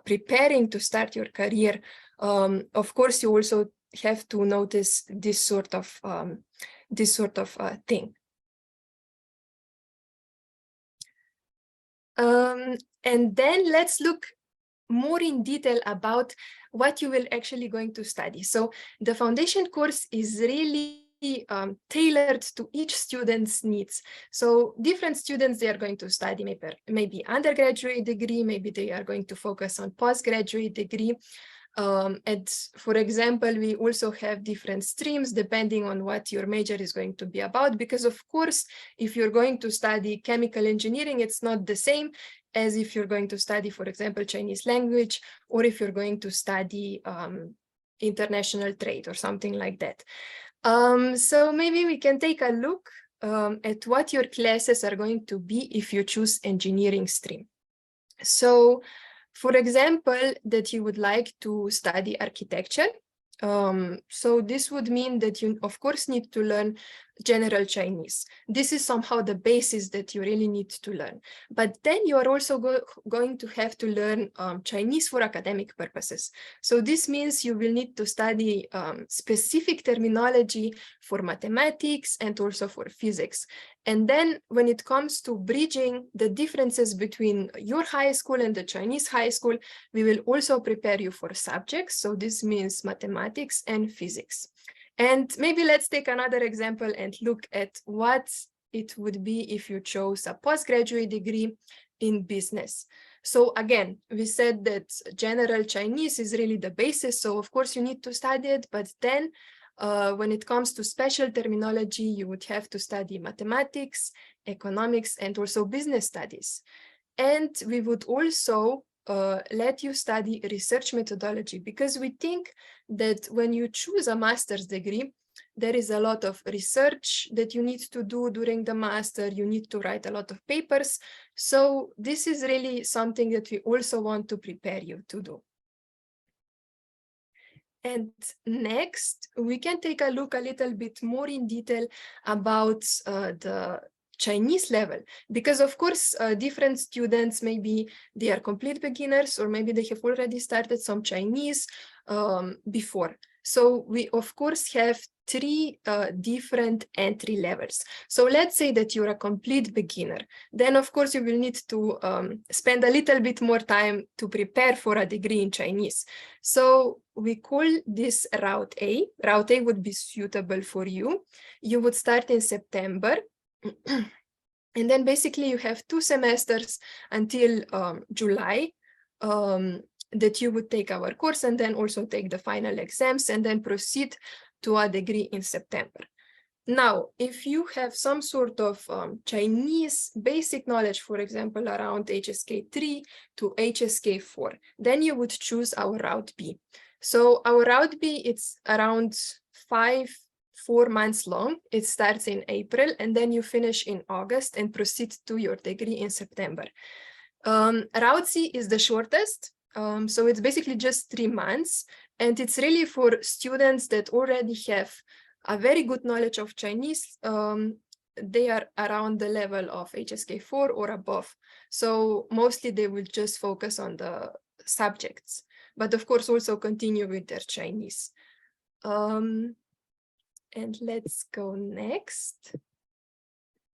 preparing to start your career, of course, you also have to notice this sort of thing. And then let's look more in detail about what you will actually going to study. So the foundation course is really tailored to each student's needs. So different students, they are going to study maybe undergraduate degree, maybe they are going to focus on postgraduate degree. And for example, we also have different streams depending on what your major is going to be about, because of course, if you're going to study chemical engineering, it's not the same as if you're going to study, for example, Chinese language, or if you're going to study international trade or something like that. So maybe we can take a look at what your classes are going to be if you choose engineering stream. So for example, that you would like to study architecture. So this would mean that you, of course, need to learn general Chinese. This is somehow the basis that you really need to learn. But then you are also going to have to learn Chinese for academic purposes. So this means you will need to study specific terminology for mathematics and also for physics. And then when it comes to bridging the differences between your high school and the Chinese high school, we will also prepare you for subjects. So this means mathematics and physics. And maybe let's take another example and look at what it would be if you chose a postgraduate degree in business. So again, we said that general Chinese is really the basis. So of course you need to study it, but then when it comes to special terminology, you would have to study mathematics, economics, and also business studies. And we would also let you study research methodology, because we think that when you choose a master's degree, there is a lot of research that you need to do during the master. You need to write a lot of papers. So this is really something that we also want to prepare you to do. And next, we can take a look a little bit more in detail about the Chinese level, because of course different students, maybe they are complete beginners, or maybe they have already started some Chinese before. So we of course have three different entry levels. So let's say that you're a complete beginner, then of course you will need to spend a little bit more time to prepare for a degree in Chinese. So we call this Route A. Route A would be suitable for you. You would start in September. And then basically you have 2 semesters until July that you would take our course, and then also take the final exams, and then proceed to a degree in September. Now, if you have some sort of Chinese basic knowledge, for example, around HSK 3 to HSK 4, then you would choose our Route B. So our Route B, it's around 4 months long. It starts in April, and then you finish in August and proceed to your degree in September. Route C is the shortest. So it's basically just 3 months, and it's really for students that already have a very good knowledge of Chinese. They are around the level of HSK 4 or above. So mostly they will just focus on the subjects, but of course also continue with their Chinese. And let's go next.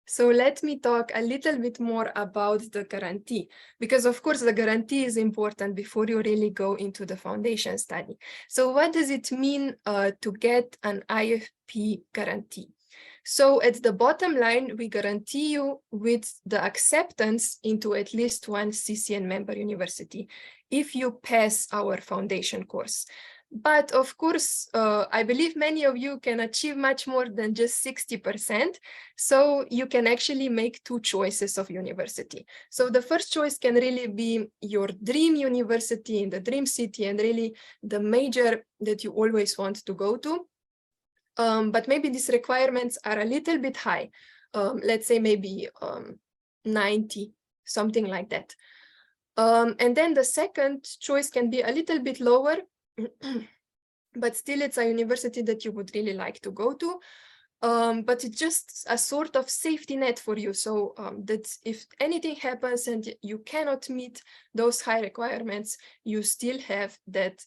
So let me talk a little bit more about the guarantee, because of course the guarantee is important before you really go into the foundation study. So what does it mean to get an IFP guarantee? So at the bottom line, we guarantee you with the acceptance into at least one CCN member university if you pass our foundation course. But of course, I believe many of you can achieve much more than just 60%. So you can actually make 2 choices of university. So the first choice can really be your dream university in the dream city, and really the major that you always want to go to. But maybe these requirements are a little bit high. Let's say maybe 90, something like that. And then the second choice can be a little bit lower, but still it's a university that you would really like to go to. But it's just a sort of safety net for you, so that if anything happens and you cannot meet those high requirements, you still have that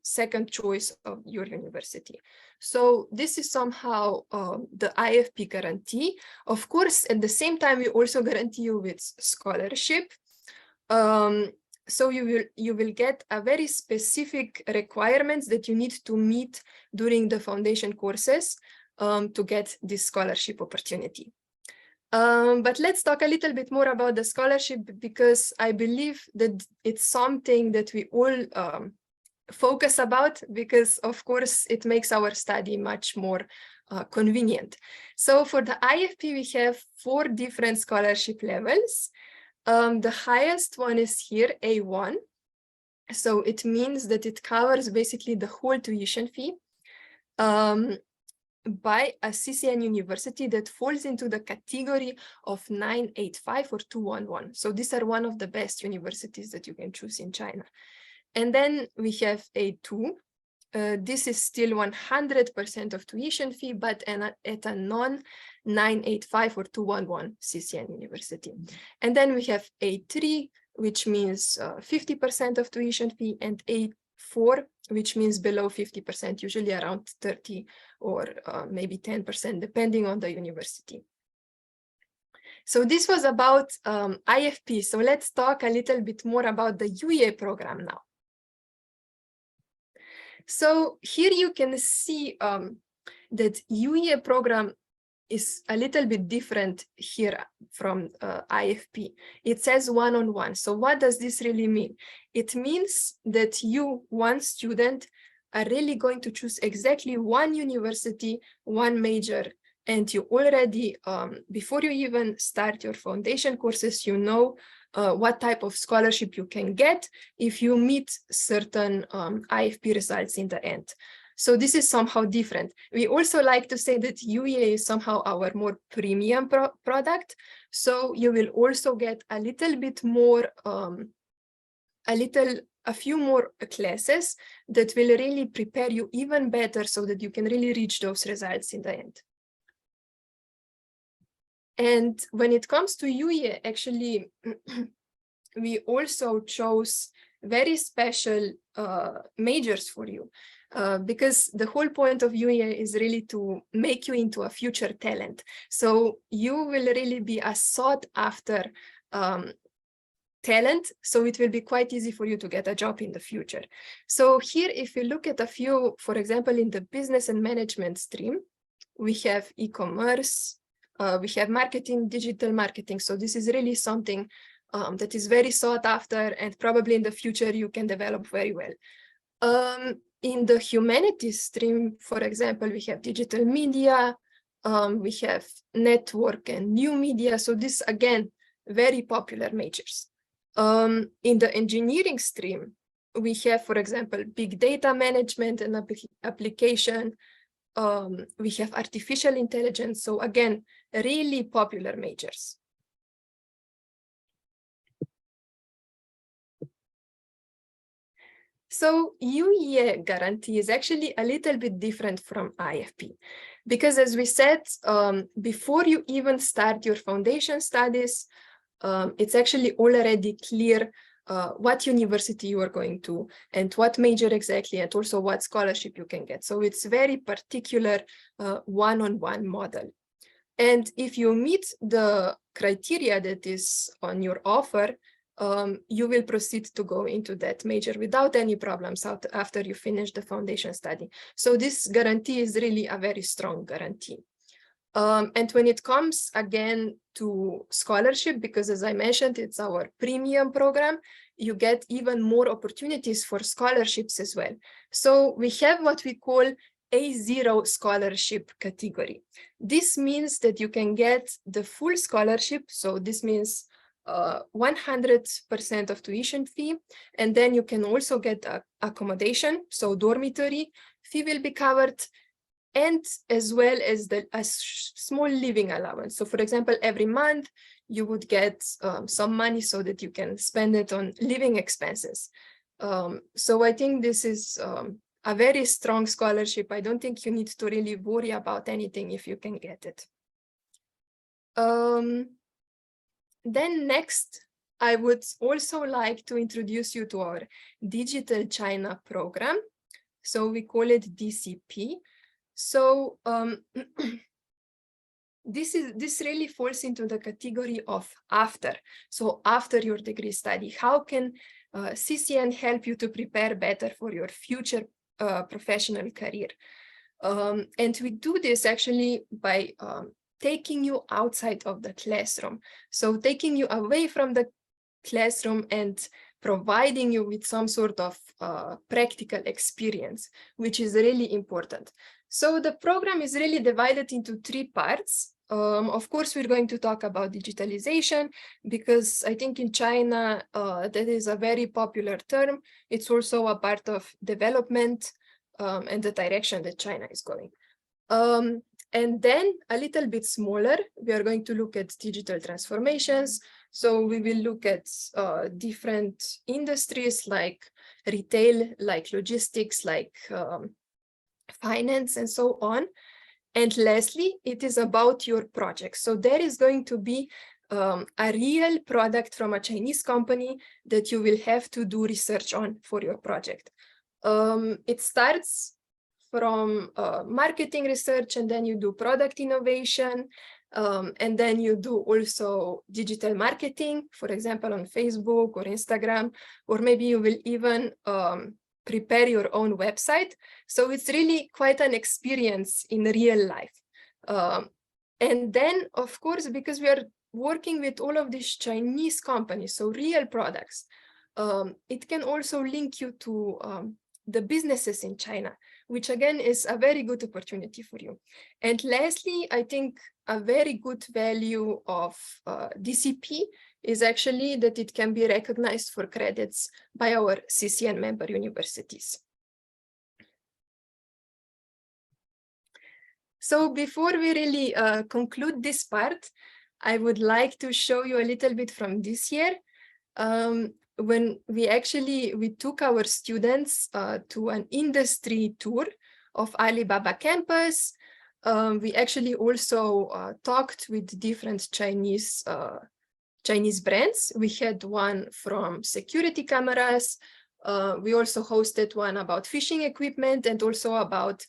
second choice of your university. So this is somehow the IFP guarantee. Of course, at the same time, we also guarantee you with scholarship. So you will get a very specific requirements that you need to meet during the foundation courses to get this scholarship opportunity. But let's talk a little bit more about the scholarship, because I believe that it's something that we all focus about, because of course it makes our study much more convenient. So for the IFP, we have 4 different scholarship levels. The highest one is here, A1. So it means that it covers basically the whole tuition fee by a CCN university that falls into the category of 985 or 211. So these are one of the best universities that you can choose in China. And then we have A2. this is still 100% of tuition fee, but at a non-985 or 211 CCN university. And then we have A3, which means 50% of tuition fee, and A4, which means below 50%, usually around 30 or maybe 10%, depending on the university. So this was about IFP. So let's talk a little bit more about the UEA program now. So here you can see that UEA program is a little bit different here from IFP. It says one-on-one. So what does this really mean? It means that you, one student, are really going to choose exactly one university, one major, and you already, before you even start your foundation courses, you know what type of scholarship you can get if you meet certain IFP results in the end. So this is somehow different. We also like to say that UEA is somehow our more premium product. So you will also get a little bit more, a few more classes that will really prepare you even better so that you can really reach those results in the end. And when it comes to UEA, actually, we also chose very special majors for you because the whole point of UEA is really to make you into a future talent. So you will really be a sought after talent, so it will be quite easy for you to get a job in the future. So here, if you look at a few, for example, in the business and management stream, we have e-commerce, we have marketing, digital marketing. So this is really something that is very sought after, and probably in the future you can develop very well. In the humanities stream, for example, we have digital media, we have network and new media. So this, again, very popular majors. In the engineering stream, we have, for example, big data management and application. We have artificial intelligence. So again, really popular majors. So UEA guarantee is actually a little bit different from IFP, because as we said, before you even start your foundation studies, it's actually already clear what university you are going to and what major exactly, and also what scholarship you can get. So it's very particular one-on-one model. And if you meet the criteria that is on your offer, you will proceed to go into that major without any problems after you finish the foundation study. So this guarantee is really a very strong guarantee. And when it comes again to scholarship, because as I mentioned, it's our premium program, you get even more opportunities for scholarships as well. So we have what we call A0 scholarship category. This means that you can get the full scholarship. So this means 100% of tuition fee, and then you can also get accommodation, so dormitory fee will be covered, and as well as a small living allowance. So for example, every month you would get some money so that you can spend it on living expenses. So I think this is a very strong scholarship. I don't think you need to really worry about anything if you can get it. Then next, I would also like to introduce you to our Digital China program. So we call it DCP. So this really falls into the category of after. So after your degree study, how can CCN help you to prepare better for your future professional career? And we do this actually by taking you outside of the classroom. So taking you away from the classroom and providing you with some sort of practical experience, which is really important. So the program is really divided into 3 parts. Of course, we're going to talk about digitalization, because I think in China, that is a very popular term. It's also a part of development and the direction that China is going. And then a little bit smaller, we are going to look at digital transformations. So we will look at different industries like retail, like logistics, like finance, and so on. And lastly, it is about your project. So there is going to be a real product from a Chinese company that you will have to do research on for your project. It starts from marketing research, and then you do product innovation, and then you do also digital marketing, for example, on Facebook or Instagram, or maybe you will even prepare your own website. So it's really quite an experience in real life. And then, of course, because we are working with all of these Chinese companies, so real products, it can also link you to the businesses in China, which again is a very good opportunity for you. And lastly, I think a very good value of DCP is actually that it can be recognized for credits by our CCN member universities. So before we really conclude this part, I would like to show you a little bit from this year. When we took our students to an industry tour of Alibaba campus. We actually also talked with different Chinese brands. We had one from security cameras. We also hosted one about fishing equipment and also about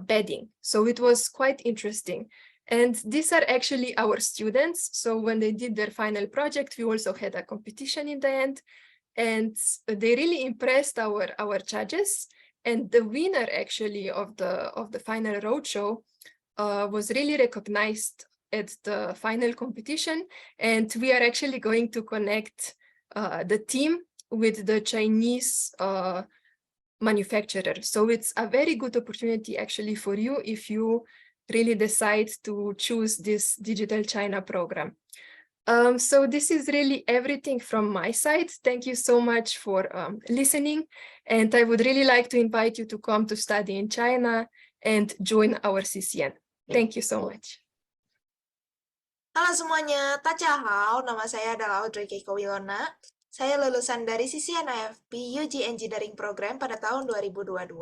bedding. So it was quite interesting. And these are actually our students. So when they did their final project, we also had a competition in the end. And they really impressed our judges. And the winner actually of the final roadshow was really recognized at the final competition. And we are actually going to connect the team with the Chinese manufacturer. So it's a very good opportunity actually for you if you really decide to choose this Digital China program. So this is really everything from my side. Thank you so much for listening. And I would really like to invite you to come to study in China and join our CCN. Thank you so much. Halo semuanya, Tachahao, nama saya adalah Audrey Keiko Wilona. Saya lulusan dari CCN AFP UG Engineering Program pada tahun 2022.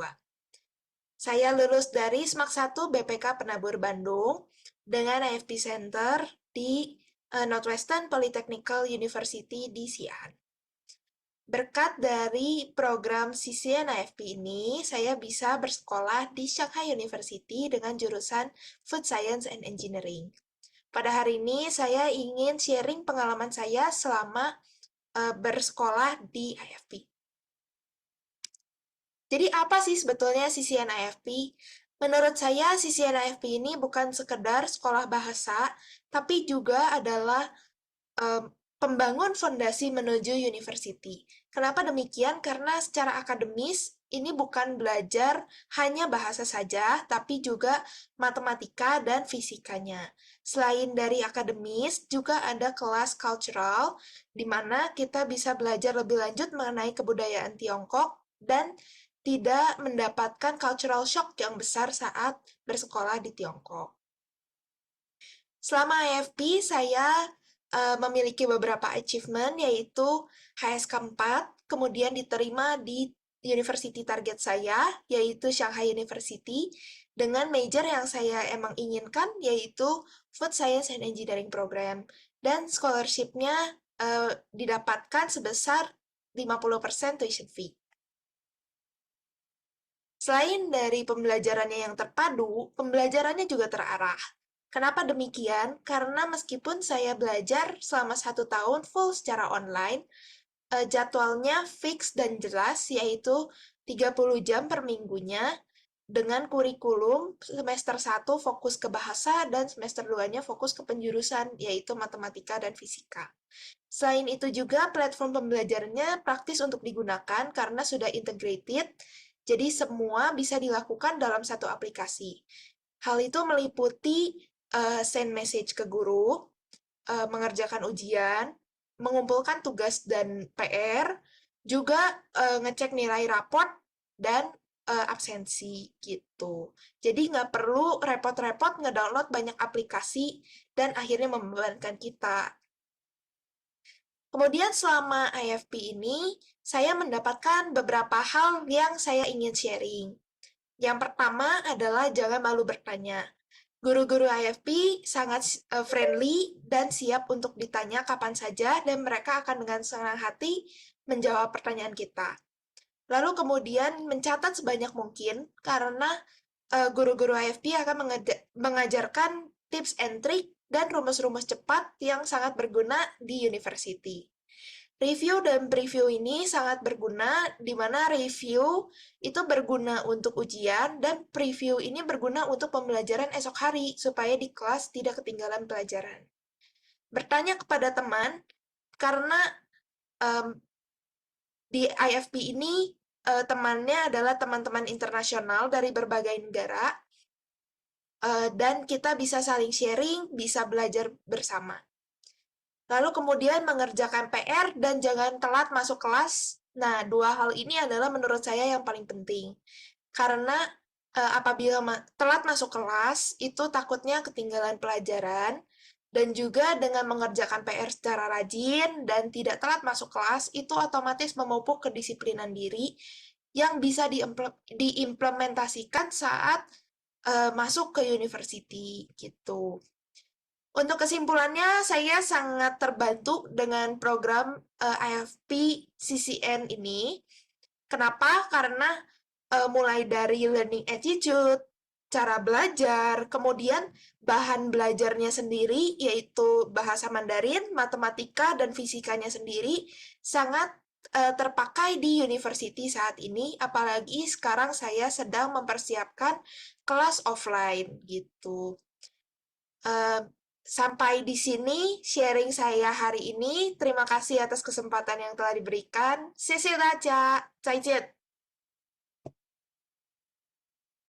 Saya lulus dari SMAK 1 BPK Penabur Bandung dengan AFP Center di Northwestern Polytechnical University di Xi'an. Berkat dari program CCN AFP ini, saya bisa bersekolah di Shanghai University dengan jurusan Food Science and Engineering. Pada hari ini, saya ingin sharing pengalaman saya selama bersekolah di AFP. Jadi apa sih sebetulnya CCN AFP? Menurut saya, CCN AFP ini bukan sekedar sekolah bahasa, tapi juga adalah pembangun fondasi menuju university. Kenapa demikian? Karena secara akademis, ini bukan belajar hanya bahasa saja, tapi juga matematika dan fisikanya. Selain dari akademis, juga ada kelas cultural, di mana kita bisa belajar lebih lanjut mengenai kebudayaan Tiongkok dan tidak mendapatkan cultural shock yang besar saat bersekolah di Tiongkok. Selama AFP, saya memiliki beberapa achievement, yaitu HSK 4, kemudian diterima di university target saya, yaitu Shanghai University, dengan major yang saya emang inginkan, yaitu Food Science and Engineering Program. Dan scholarship-nya didapatkan sebesar 50% tuition fee. Selain dari pembelajarannya yang terpadu, pembelajarannya juga terarah. Kenapa demikian? Karena meskipun saya belajar selama 1 tahun full secara online, jadwalnya fix dan jelas, yaitu 30 jam per minggunya, dengan kurikulum semester 1 fokus ke bahasa, dan semester 2-nya fokus ke penjurusan, yaitu matematika dan fisika. Selain itu juga platform pembelajarannya praktis untuk digunakan karena sudah integrated, jadi semua bisa dilakukan dalam satu aplikasi. Hal itu meliputi send message ke guru, mengerjakan ujian, mengumpulkan tugas dan PR, juga ngecek nilai raport dan absensi gitu. Jadi nggak perlu repot-repot ngedownload banyak aplikasi dan akhirnya membebankan kita. Kemudian selama IFP ini, saya mendapatkan beberapa hal yang saya ingin sharing. Yang pertama adalah jangan malu bertanya. Guru-guru IFP sangat friendly dan siap untuk ditanya kapan saja dan mereka akan dengan senang hati menjawab pertanyaan kita. Lalu kemudian mencatat sebanyak mungkin karena guru-guru IFP akan mengajarkan tips and trick dan rumus-rumus cepat yang sangat berguna di university. Review dan preview ini sangat berguna, di mana review itu berguna untuk ujian dan preview ini berguna untuk pembelajaran esok hari supaya di kelas tidak ketinggalan pelajaran. Bertanya kepada teman, karena di IFP ini temannya adalah teman-teman internasional dari berbagai negara, dan kita bisa saling sharing, bisa belajar bersama. Lalu kemudian mengerjakan PR dan jangan telat masuk kelas. Nah, dua hal ini adalah menurut saya yang paling penting. Karena apabila telat masuk kelas, itu takutnya ketinggalan pelajaran. Dan juga dengan mengerjakan PR secara rajin dan tidak telat masuk kelas, itu otomatis memupuk kedisiplinan diri yang bisa diimplementasikan saat masuk ke university gitu. Untuk kesimpulannya, saya sangat terbantu dengan program IFP CCN ini. Kenapa? Karena mulai dari learning attitude, cara belajar, kemudian bahan belajarnya sendiri, yaitu bahasa Mandarin, matematika, dan fisikanya sendiri, sangat terpakai di university saat ini, apalagi sekarang saya sedang mempersiapkan kelas offline gitu. Sampai di sini sharing saya hari ini. Terima kasih atas kesempatan yang telah diberikan. 谢谢大家，再见。